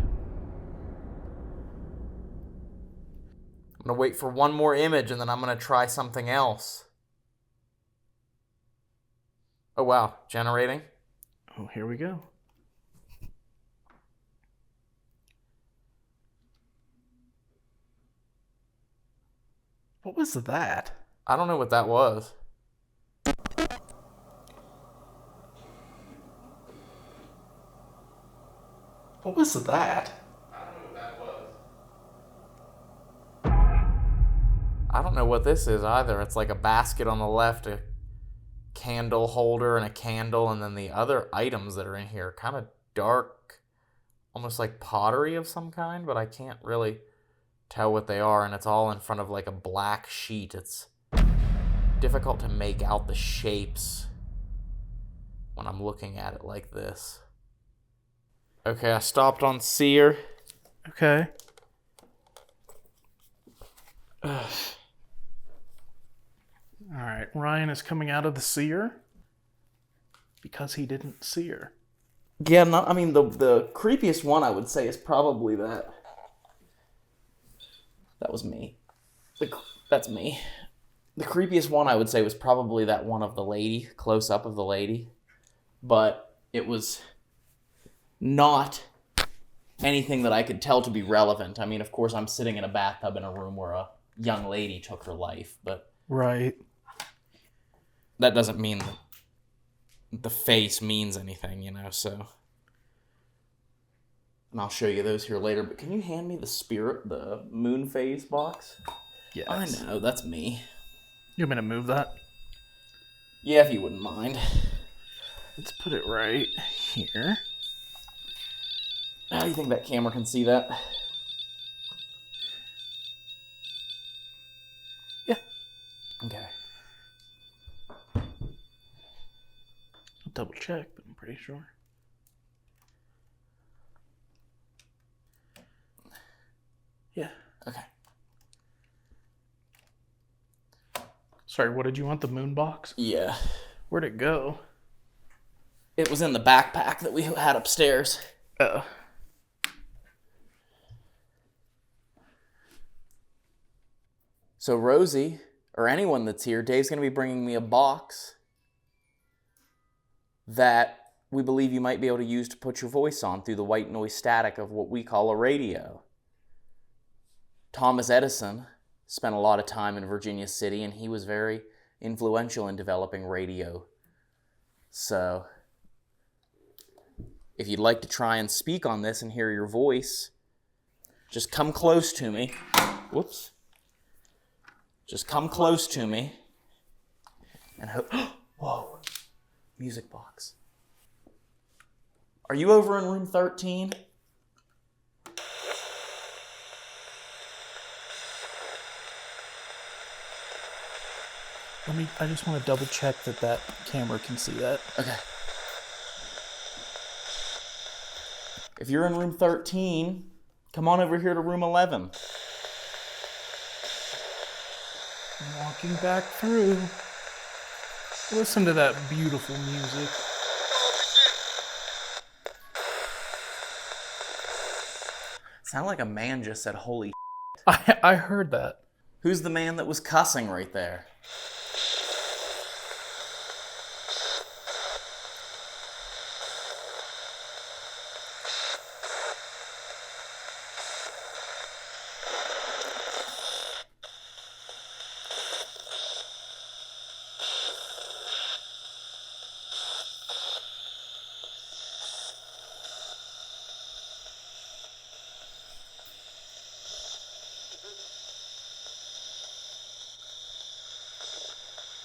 I'm going to wait for one more image and then I'm going to try something else. Oh, wow. Generating.
Oh, here we go. What was that?
I don't know what that was.
What was that?
I don't know what this is either. It's like a basket on the left, a candle holder and a candle, and then the other items that are in here are kind of dark, almost like pottery of some kind, but I can't really tell what they are, and it's all in front of like a black sheet. It's difficult to make out the shapes when I'm looking at it like this. Okay, I stopped on seer.
Okay. All right, Ryan is coming out of the seer because he didn't see her.
Yeah, the creepiest one I would say is probably that. That was me. That's me. The creepiest one I would say was probably that one of the lady, close up of the lady. But it was not anything that I could tell to be relevant. I mean, of course, I'm sitting in a bathtub in a room where a young lady took her life, but...
Right.
That doesn't mean that the face means anything, so... And I'll show you those here later, but can you hand me the moon phase box?
Yes.
I know, that's me.
You want me to move that?
Yeah, if you wouldn't mind.
Let's put it right here.
How do you think that camera can see that?
Yeah.
Okay.
I'll double check, but I'm pretty sure. Yeah.
Okay.
Sorry, what did you want? The moon box?
Yeah.
Where'd it go?
It was in the backpack that we had upstairs.
Oh.
So Rosie, or anyone that's here, Dave's going to be bringing me a box that we believe you might be able to use to put your voice on through the white noise static of what we call a radio. Thomas Edison spent a lot of time in Virginia City, and he was very influential in developing radio. So, if you'd like to try and speak on this and hear your voice, just come close to me. Whoops. Just come close to me. And whoa. Music box. Are you over in room 13?
I just want to double check that camera can see that.
Okay. If you're in room 13, come on over here to room 11.
I'm walking back through. Listen to that beautiful music.
Sounded like a man just said, holy
I heard that.
Who's the man that was cussing right there?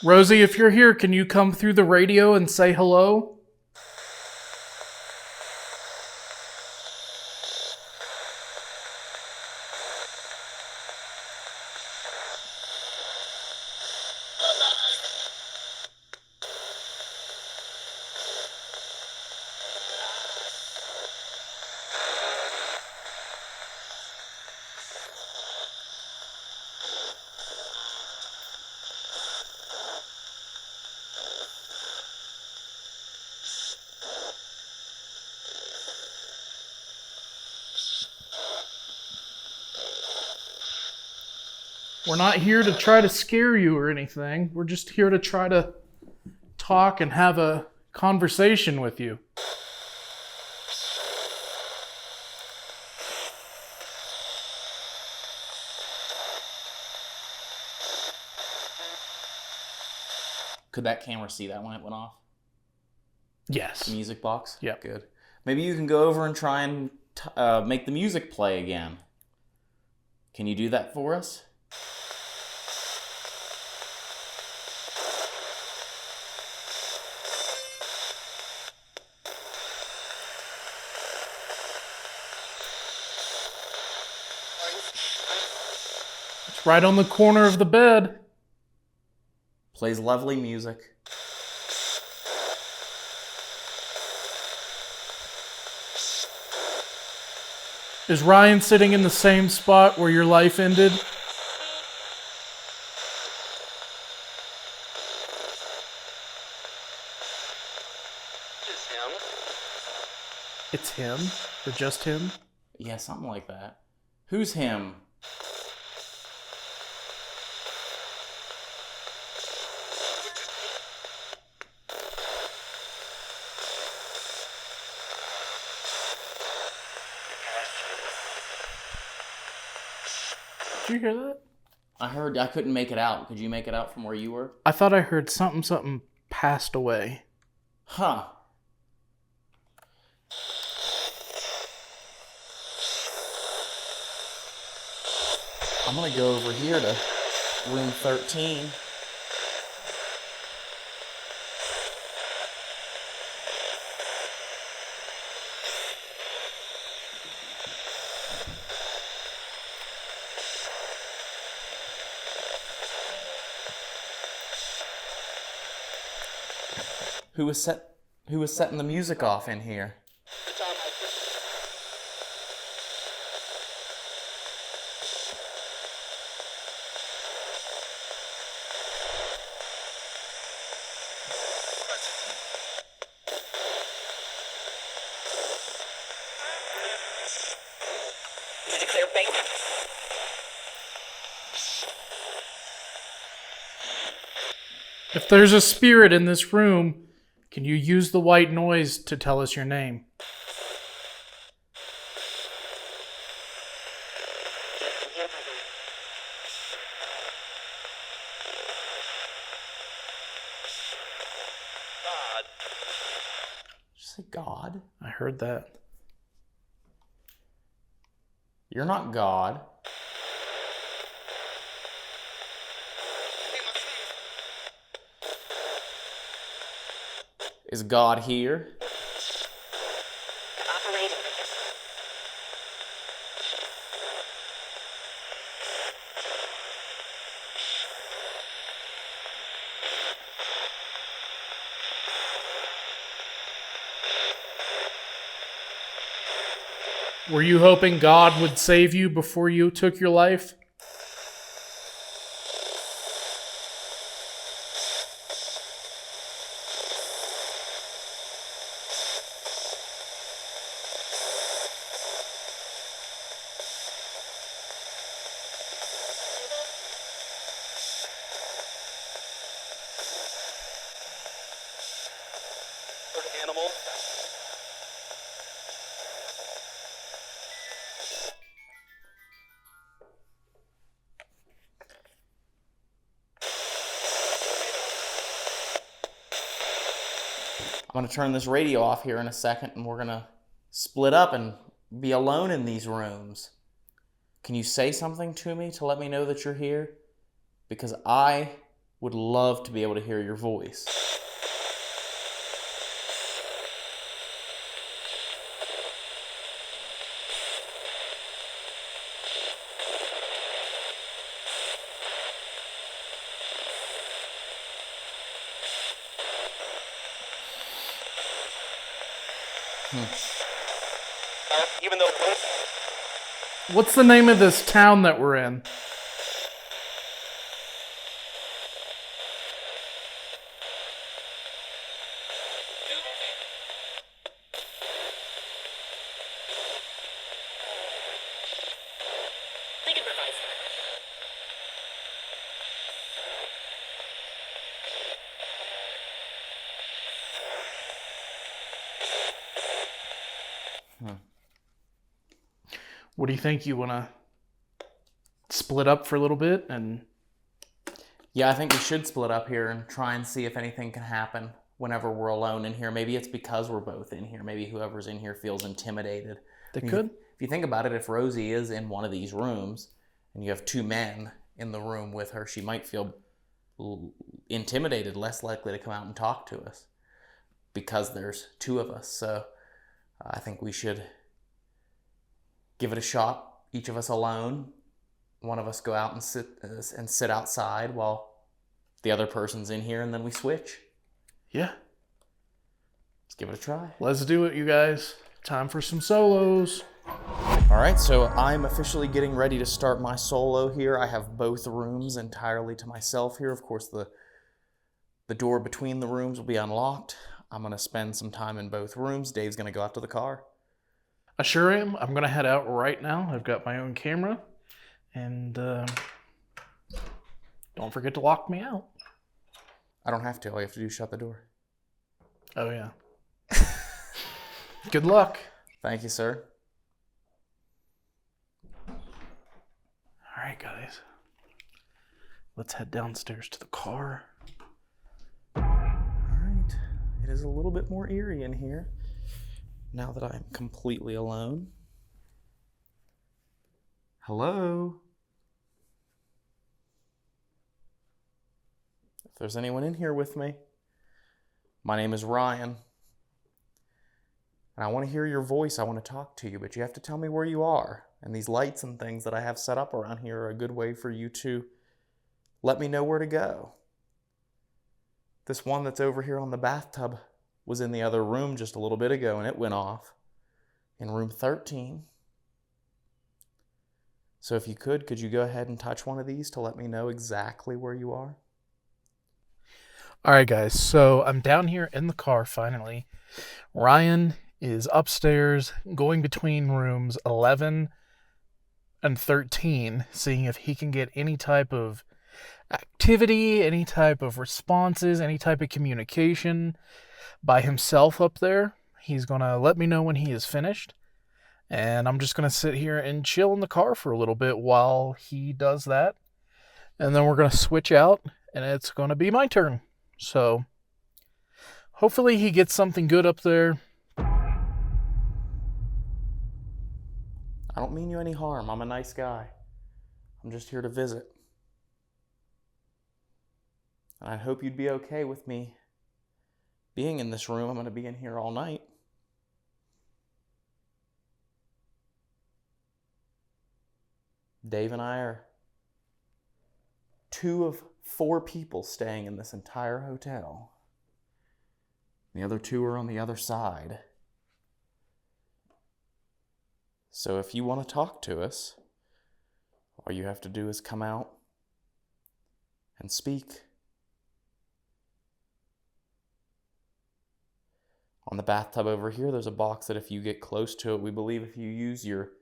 Rosie, if you're here, can you come through the radio and say hello? We're not here to try to scare you or anything. We're just here to try to talk and have a conversation with you.
Could that camera see that when it went off?
Yes.
The music box?
Yep.
Good. Maybe you can go over and try and make the music play again. Can you do that for us?
It's right on the corner of the bed.
Plays lovely music.
Is Ryan sitting in the same spot where your life ended? It's him? Or just him?
Yeah, something like that. Who's him?
Did you hear that?
I couldn't make it out. Could you make it out from where you were?
I thought I heard something passed away.
Huh. I'm gonna go over here to room 13. Who was setting the music off in here?
If there's a spirit in this room, can you use the white noise to tell us your name?
Did you say God?
I heard that.
You're not God. Is God here?
Were you hoping God would save you before you took your life?
Animal.
I'm gonna turn this radio off here in a second and we're gonna split up and be alone in these rooms. Can you say something to me to let me know that you're here? Because I would love to be able to hear your voice.
Even though
What's the name of this town that we're in? What do you think? You want to split up for a little bit? And
Yeah, I think we should split up here and try and see if anything can happen whenever we're alone in here. Maybe it's because we're both in here. Maybe whoever's in here feels intimidated.
they could.
If you think about it, if Rosie is in one of these rooms and you have two men in the room with her, she might feel intimidated, less likely to come out and talk to us because there's two of us. So I think we should give it a shot, each of us alone. One of us go out and sit outside while the other person's in here, and then we switch.
Yeah.
Let's give it a try.
Let's do it, you guys. Time for some solos.
All right, so I'm officially getting ready to start my solo here. I have both rooms entirely to myself here. Of course, the door between the rooms will be unlocked. I'm going to spend some time in both rooms. Dave's going to go out to the car.
I sure am. I'm going to head out right now. I've got my own camera. And don't forget to lock me out.
I don't have to. All you have to do is shut the door.
Oh, yeah. Good luck.
Thank you, sir.
All right, guys. Let's head downstairs to the car.
All right. It is a little bit more eerie in here now that I'm completely alone. Hello? If there's anyone in here with me, my name is Ryan. And I want to hear your voice. I want to talk to you, but you have to tell me where you are. And these lights and things that I have set up around here are a good way for you to let me know where to go. This one that's over here on the bathtub was in the other room just a little bit ago, and it went off in room 13. So if you could you go ahead and touch one of these to let me know exactly where you are?
All right, guys. So I'm down here in the car finally. Ryan is upstairs going between rooms 11 and 13, seeing if he can get any type of activity, any type of responses, any type of communication by himself up there. He's going to let me know when he is finished. And I'm just going to sit here and chill in the car for a little bit while he does that. And then we're going to switch out, and it's going to be my turn. So hopefully he gets something good up there.
I don't mean you any harm. I'm a nice guy. I'm just here to visit. And I hope you'd be okay with me being in this room. I'm going to be in here all night. Dave and I are 2 of 4 people staying in this entire hotel. The other 2 are on the other side. So if you want to talk to us, all you have to do is come out and speak. On the bathtub over here, there's a box that if you get close to it, we believe if you use your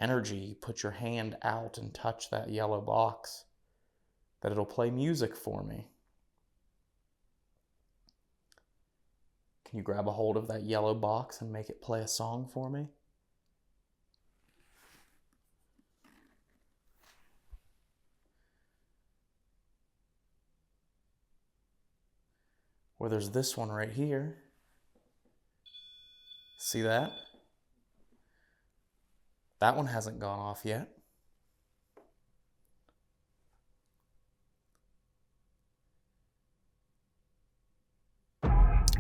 energy, put your hand out and touch that yellow box, that it'll play music for me. Can you grab a hold of that yellow box and make it play a song for me? Or there's this one right here. See that? That one hasn't gone off yet.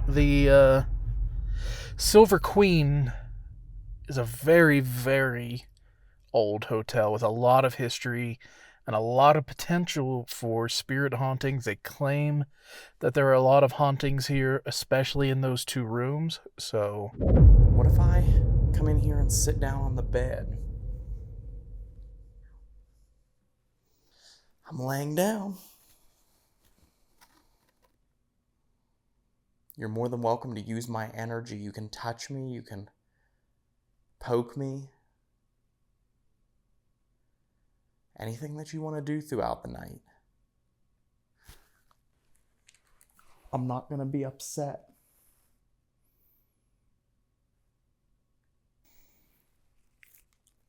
The Silver Queen is a very, very old hotel with a lot of history and a lot of potential for spirit hauntings. They claim that there are a lot of hauntings here, especially in those 2 rooms. So
what if I come in here and sit down on the bed? I'm laying down. You're more than welcome to use my energy. You can touch me, you can poke me. Anything that you want to do throughout the night. I'm not going to be upset.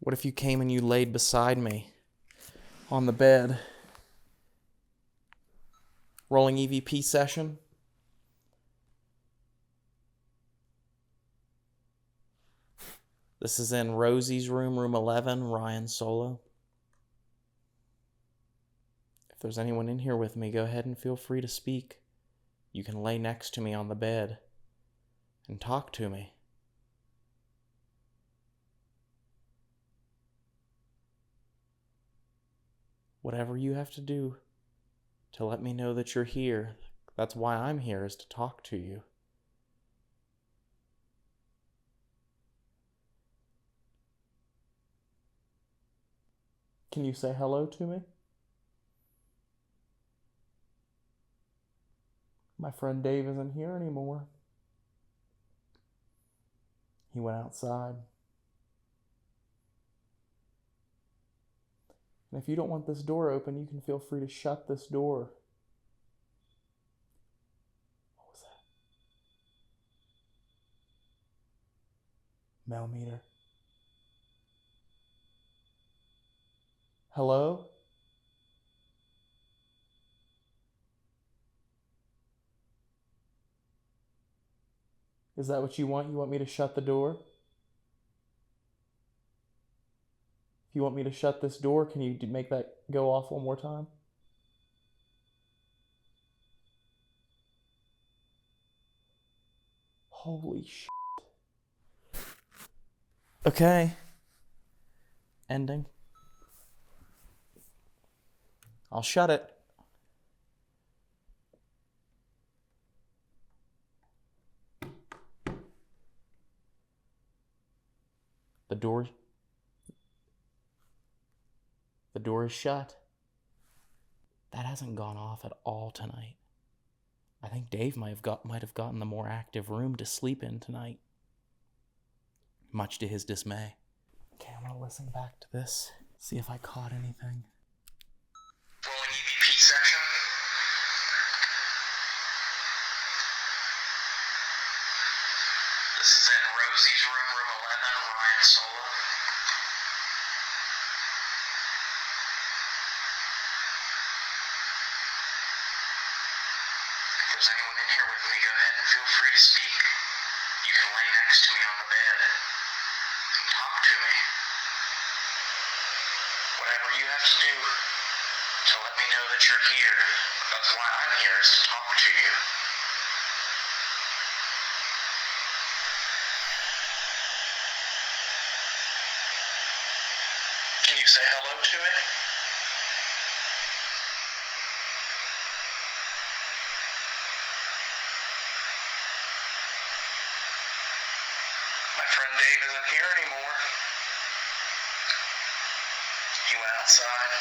What if you came and you laid beside me on the bed? Rolling EVP session? This is in Rosie's room, room 11, Ryan solo. If there's anyone in here with me, go ahead and feel free to speak. You can lay next to me on the bed and talk to me. Whatever you have to do to let me know that you're here, that's why I'm here, is to talk to you. Can you say hello to me? My friend Dave isn't here anymore. He went outside. And if you don't want this door open, you can feel free to shut this door. What was that? Millimeter. Hello? Is that what you want? You want me to shut the door? If you want me to shut this door, can you make that go off one more time? Holy shit. Okay. Ending. I'll shut it. The door is shut. That hasn't gone off at all tonight. I think Dave might have gotten the more active room to sleep in tonight, much to his dismay. Okay, I'm gonna listen back to this, see if I caught anything.
Rolling EVP section. This is in Rosie's room, room 11, Ryan solo. If there's anyone in here with me, go ahead and feel free to speak. You can lay next to me on the bed and talk to me. Whatever you have to do to let me know that you're here. That's why I'm here, is to talk to you. Can you say hello to me? My friend Dave isn't here anymore. He went outside.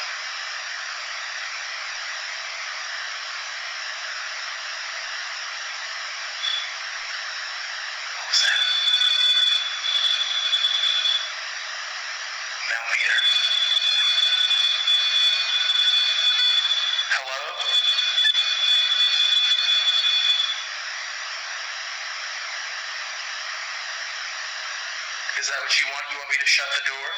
What was that? Millimeter. Hello? Is that what you want? You want me to shut the door?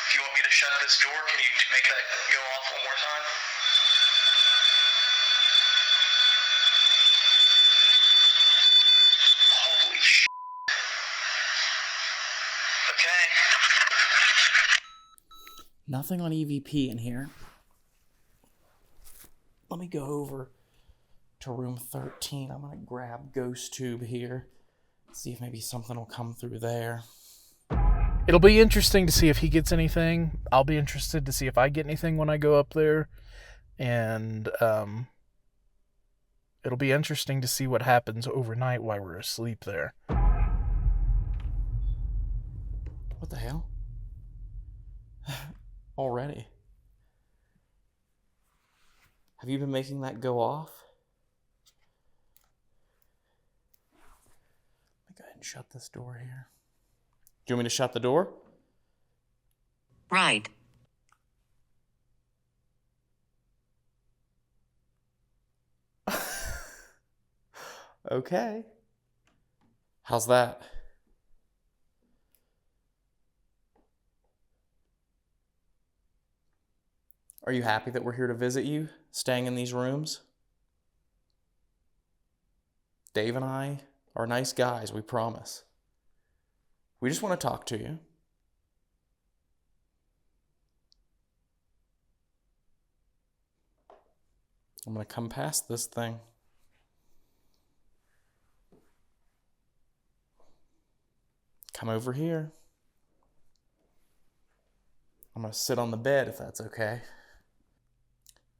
If you want me to shut this door, can you make that go off one more time? Holy shit. Okay.
Nothing on EVP in here. Let me go over to room 13. I'm gonna grab Ghost Tube here. See if maybe something will come through there.
It'll be interesting to see if he gets anything. I'll be interested to see if I get anything when I go up there. And it'll be interesting to see what happens overnight while we're asleep there.
What the hell? Already? Have you been making that go off? Let me go ahead and shut this door here. Do you want me to shut the door?
Right.
Okay. How's that? Are you happy that we're here to visit you, staying in these rooms? Dave and I are nice guys, we promise. We just want to talk to you. I'm going to come past this thing. Come over here. I'm going to sit on the bed if that's okay.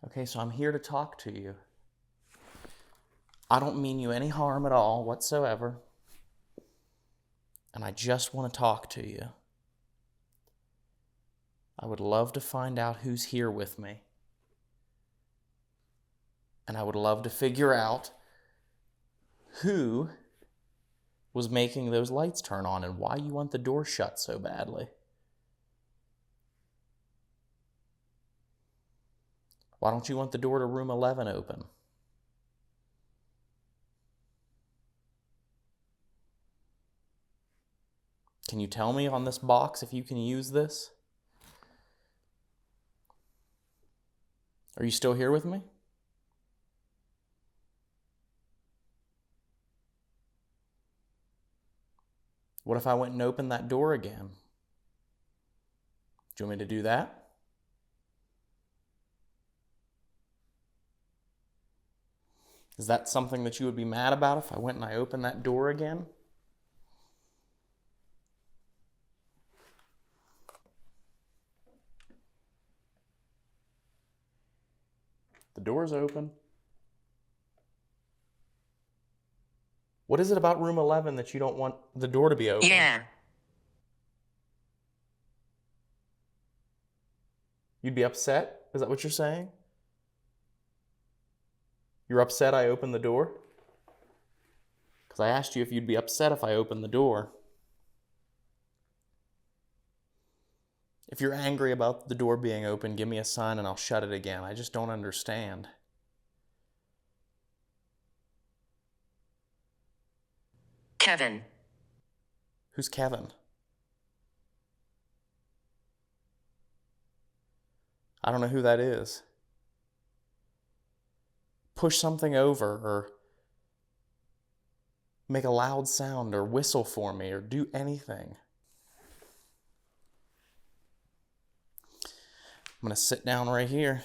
Okay, so I'm here to talk to you. I don't mean you any harm at all whatsoever. And I just want to talk to you. I would love to find out who's here with me. And I would love to figure out who was making those lights turn on and why you want the door shut so badly. Why don't you want the door to room 11 open? Can you tell me on this box if you can use this? Are you still here with me? What if I went and opened that door again? Do you want me to do that? Is that something that you would be mad about if I went and I opened that door again? The door's open. What is it about room 11 that you don't want the door to be open?
Yeah.
You'd be upset? Is that what you're saying? You're upset I opened the door? Because I asked you if you'd be upset if I opened the door. If you're angry about the door being open, give me a sign and I'll shut it again. I just don't understand.
Kevin.
Who's Kevin? I don't know who that is. Push something over or make a loud sound or whistle for me or do anything. I'm going to sit down right here.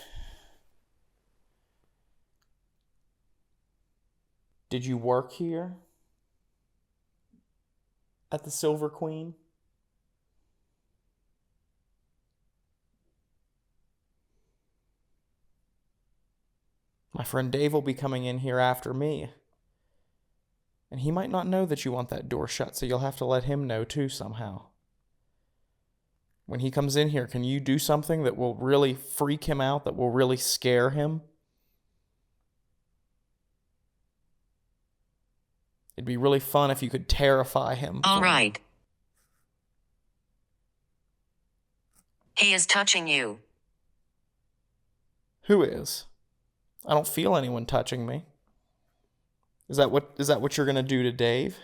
Did you work here at the Silver Queen? My friend Dave will be coming in here after me. And he might not know that you want that door shut, so you'll have to let him know too somehow. When he comes in here, can you do something that will really freak him out, that will really scare him? It'd be really fun if you could terrify him.
All right. He is touching you.
Who is? I don't feel anyone touching me. Is that what you're going to do to Dave?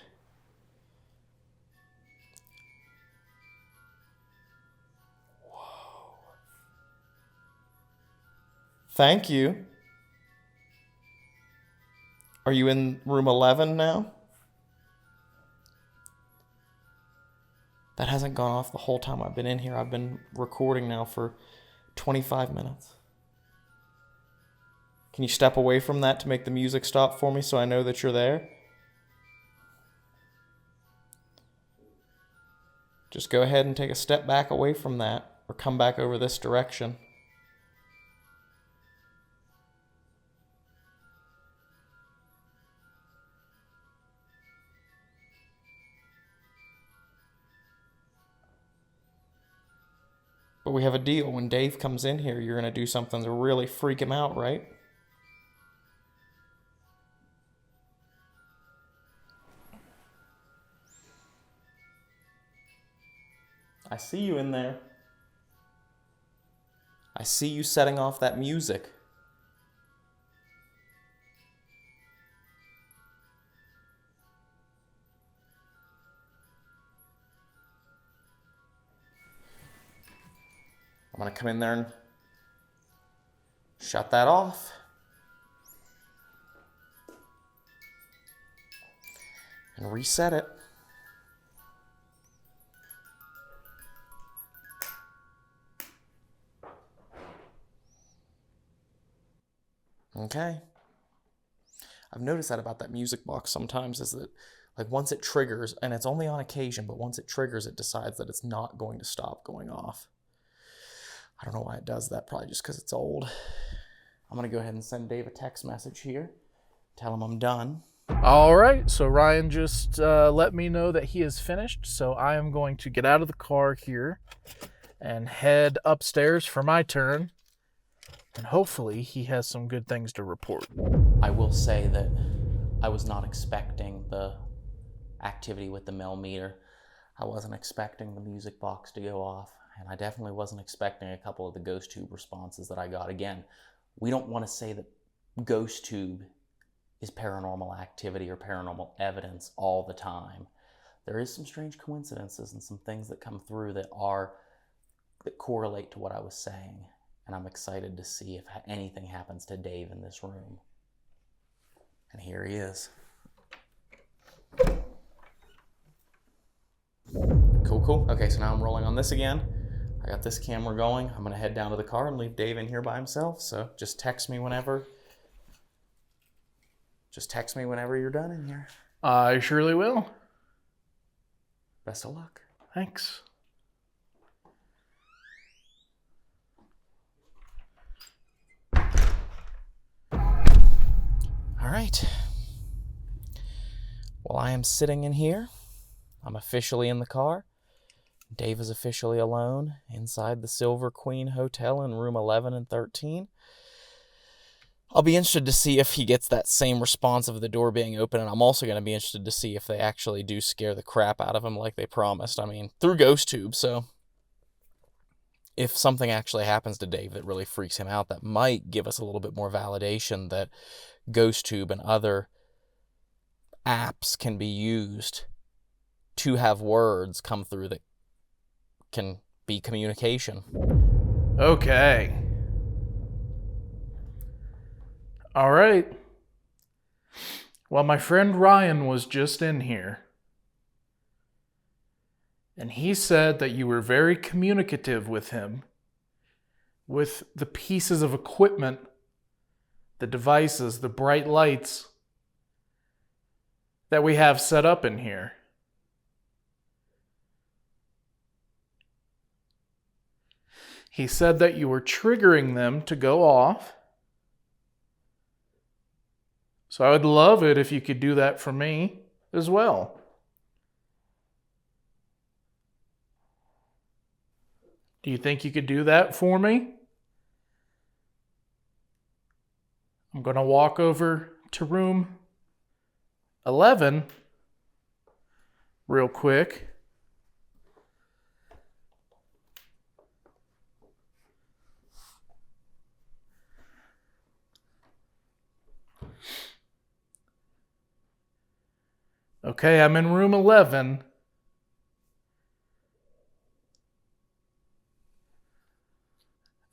Whoa. Thank you. Are you in room 11 now? That hasn't gone off the whole time I've been in here. I've been recording now for 25 minutes. Can you step away from that to make the music stop for me so I know that you're there? Just go ahead and take a step back away from that or come back over this direction. But we have a deal. When Dave comes in here, you're going to do something to really freak him out, right? I see you in there. I see you setting off that music. I'm going to come in there and shut that off. And reset it. Okay. I've noticed that about that music box sometimes, is that like once it triggers, and it's only on occasion, but once it triggers, it decides that it's not going to stop going off. I don't know why it does that, probably just because it's old. I'm going to go ahead and send Dave a text message here. Tell him I'm done.
All right, so Ryan just let me know that he is finished, so I am going to get out of the car here and head upstairs for my turn, and hopefully he has some good things to report.
I will say that I was not expecting the activity with the millimeter. I wasn't expecting the music box to go off, and I definitely wasn't expecting a couple of the ghost tube responses that I got. Again, we don't want to say that ghost tube is paranormal activity or paranormal evidence all the time. There is some strange coincidences and some things that come through that correlate to what I was saying, and I'm excited to see if anything happens to Dave in this room. And here he is. Cool. Okay, so now I'm rolling on this again. I got this camera going. I'm gonna head down to the car and leave Dave in here by himself, so just text me whenever you're done in here.
I surely will.
Best of luck.
Thanks.
All right. Well, I am sitting in here. I'm officially in the car. Dave is officially alone inside the Silver Queen Hotel in room 11 and 13. I'll be interested to see if he gets that same response of the door being open, and I'm also going to be interested to see if they actually do scare the crap out of him like they promised. I mean, through ghost tube, so if something actually happens to Dave that really freaks him out, that might give us a little bit more validation that ghost tube and other apps can be used to have words come through that can be communication.
Okay. All right. Well, my friend Ryan was just in here, and he said that you were very communicative with him, with the pieces of equipment, the devices, the bright lights that we have set up in here. He said that you were triggering them to go off. So I would love it if you could do that for me as well. Do you think you could do that for me? I'm going to walk over to room 11 real quick. Okay, I'm in room 11.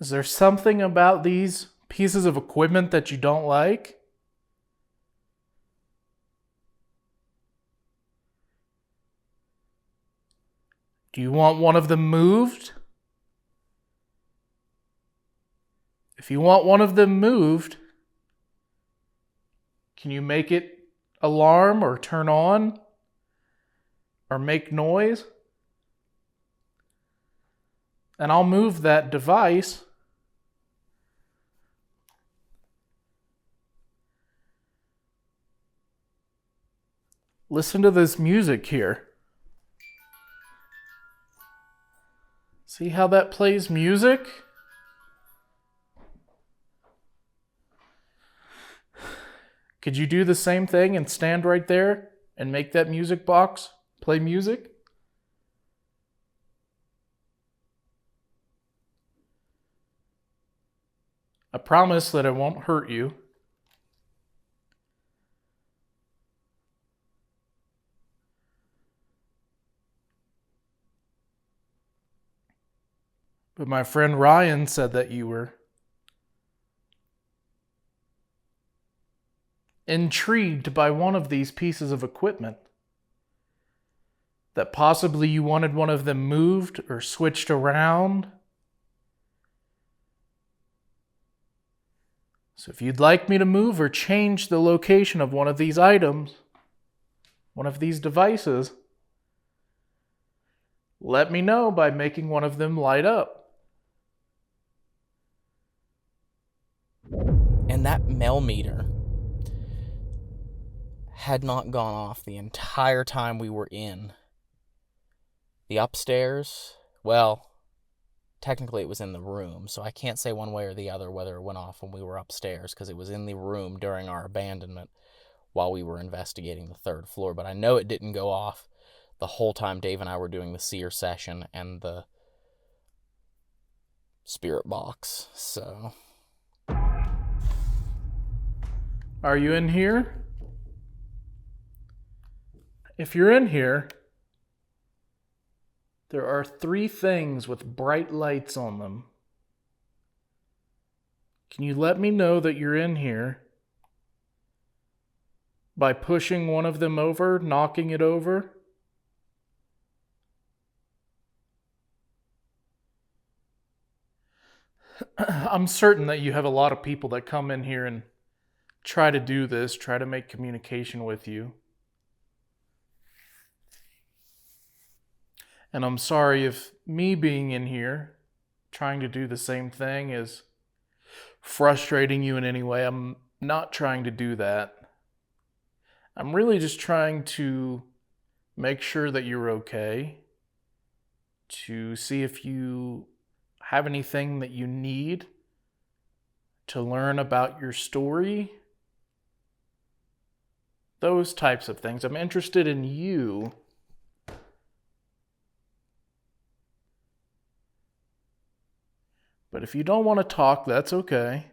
Is there something about these pieces of equipment that you don't like? Do you want one of them moved? If you want one of them moved, can you make it alarm or turn on or make noise? And I'll move that device. Listen to this music here. See how that plays music? Could you do the same thing and stand right there and make that music box play music? I promise that it won't hurt you. But my friend Ryan said that you were intrigued by one of these pieces of equipment. That possibly you wanted one of them moved or switched around. So if you'd like me to move or change the location of one of these items, one of these devices, let me know by making one of them light up.
And that Mel meter had not gone off the entire time we were in. The upstairs, well, technically it was in the room, so I can't say one way or the other whether it went off when we were upstairs, because it was in the room during our abandonment while we were investigating the third floor. But I know it didn't go off the whole time Dave and I were doing the seer session and the spirit box, so...
Are you in here? If you're in here, there are 3 things with bright lights on them. Can you let me know that you're in here by pushing one of them over, knocking it over? I'm certain that you have a lot of people that come in here and try to do this, try to make communication with you. And I'm sorry if me being in here, trying to do the same thing, is frustrating you in any way. I'm not trying to do that. I'm really just trying to make sure that you're okay, to see if you have anything that you need to learn about your story. Those types of things. I'm interested in you. But if you don't want to talk, that's okay.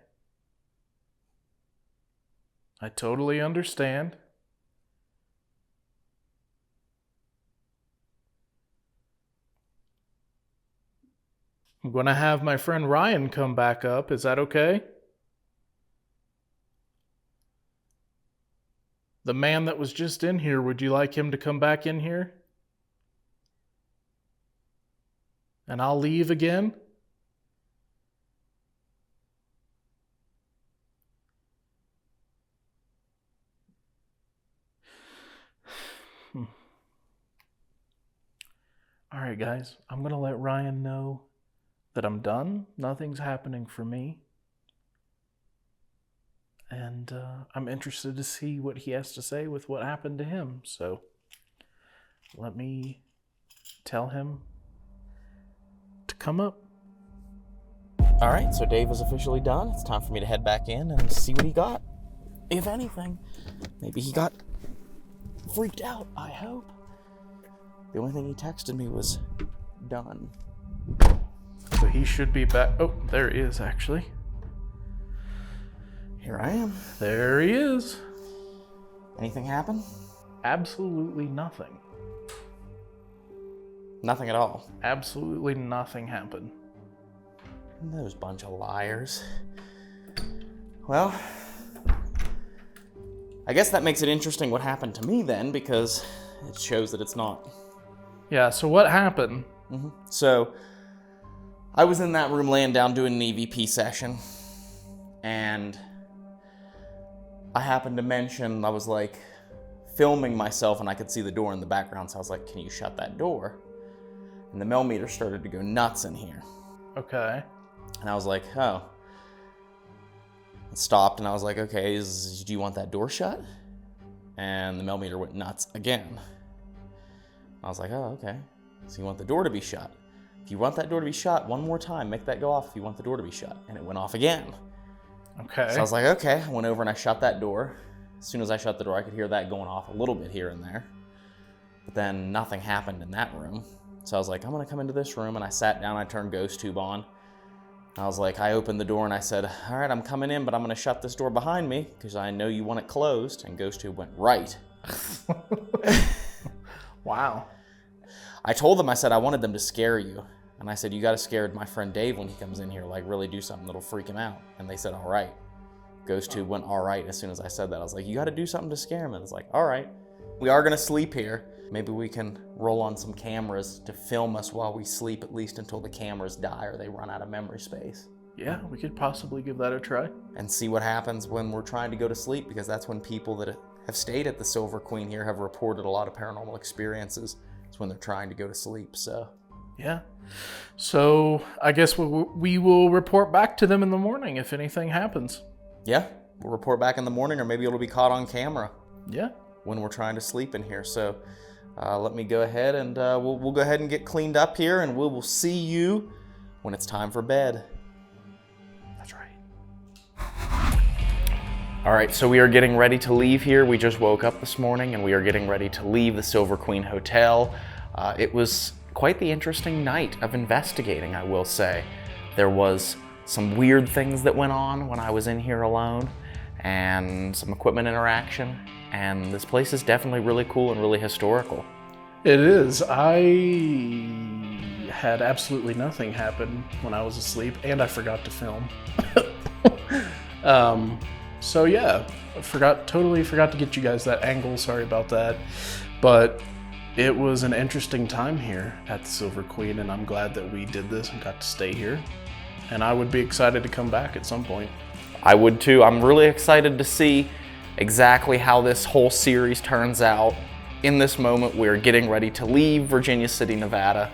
I totally understand. I'm going to have my friend Ryan come back up. Is that okay? The man that was just in here, would you like him to come back in here? And I'll leave again? All right, guys, I'm going to let Ryan know that I'm done. Nothing's happening for me. And I'm interested to see what he has to say with what happened to him. So let me tell him to come up.
All right, so Dave is officially done. It's time for me to head back in and see what he got, if anything. Maybe he got freaked out, I hope. The only thing he texted me was done.
So he should be back. Oh, there he is, actually.
Here I am.
There he is.
Anything happen?
Absolutely nothing.
Nothing at all.
Absolutely nothing happened.
Those bunch of liars. Well, I guess that makes it interesting what happened to me then, because it shows that it's not.
Yeah, so what happened?
So, I was in that room laying down doing an EVP session, and I happened to mention, I was like filming myself and I could see the door in the background, so I was like, can you shut that door? And the Mel meter started to go nuts in here.
Okay.
And I was like, oh. It stopped and I was like, okay, do you want that door shut? And the Mel meter went nuts again. I was like, oh, okay. So you want the door to be shut. If you want that door to be shut, one more time, make that go off if you want the door to be shut. And it went off again.
Okay.
So I was like, okay. I went over and I shut that door. As soon as I shut the door, I could hear that going off a little bit here and there. But then nothing happened in that room. So I was like, I'm gonna come into this room, and I sat down, I turned ghost tube on. I was like, I opened the door and I said, all right, I'm coming in, but I'm gonna shut this door behind me because I know you want it closed. And ghost tube went right.
Wow.
I told them, I said, I wanted them to scare you. And I said, you gotta scare my friend Dave when he comes in here, like really do something that'll freak him out. And they said, all right. Ghost Tube went all right as soon as I said that. I was like, you got to do something to scare him. And it's like, all right, we are going to sleep here. Maybe we can roll on some cameras to film us while we sleep, at least until the cameras die or they run out of memory space.
Yeah, we could possibly give that a try.
And see what happens when we're trying to go to sleep, because that's when people that have stayed at the Silver Queen here have reported a lot of paranormal experiences. It's when they're trying to go to sleep, so.
Yeah. So I guess we will report back to them in the morning if anything happens.
Yeah, we'll report back in the morning, or maybe it'll be caught on camera.
Yeah.
When we're trying to sleep in here. So let me go ahead and we'll go ahead and get cleaned up here, and we will see you when it's time for bed.
That's right.
All right, so we are getting ready to leave here. We just woke up this morning and we are getting ready to leave the Silver Queen Hotel. It was quite the interesting night of investigating, I will say. There was some weird things that went on when I was in here alone, and some equipment interaction, and this place is definitely really cool and really historical.
It is. I had absolutely nothing happen when I was asleep, and I forgot to film. So yeah, totally forgot to get you guys that angle. Sorry about that. But it was an interesting time here at the Silver Queen, and I'm glad that we did this and got to stay here. And I would be excited to come back at some point.
I would too. I'm really excited to see exactly how this whole series turns out. In this moment, we're getting ready to leave Virginia City, Nevada,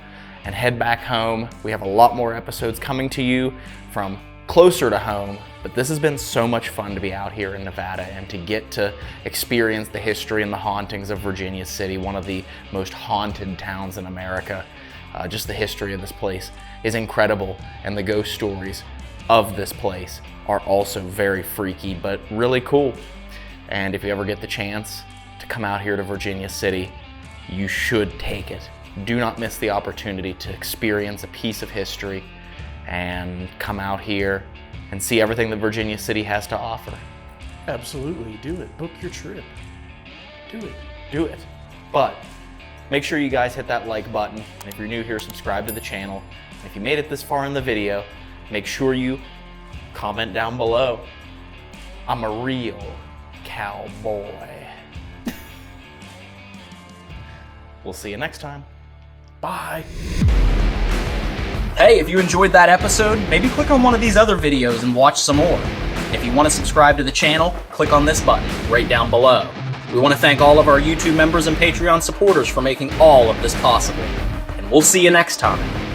and head back home. We have a lot more episodes coming to you from closer to home, but this has been so much fun to be out here in Nevada and to get to experience the history and the hauntings of Virginia City, one of the most haunted towns in America. Just the history of this place is incredible, and the ghost stories of this place are also very freaky, but really cool. And if you ever get the chance to come out here to Virginia City, you should take it. Do not miss the opportunity to experience a piece of history and come out here and see everything that Virginia City has to offer.
Absolutely, do it. Book your trip. Do it.
Do it. But make sure you guys hit that like button. And if you're new here, subscribe to the channel. And if you made it this far in the video, make sure you comment down below. I'm a real cowboy. We'll see you next time.
Bye.
Hey, if you enjoyed that episode, maybe click on one of these other videos and watch some more. If you want to subscribe to the channel, click on this button right down below. We want to thank all of our YouTube members and Patreon supporters for making all of this possible. And we'll see you next time.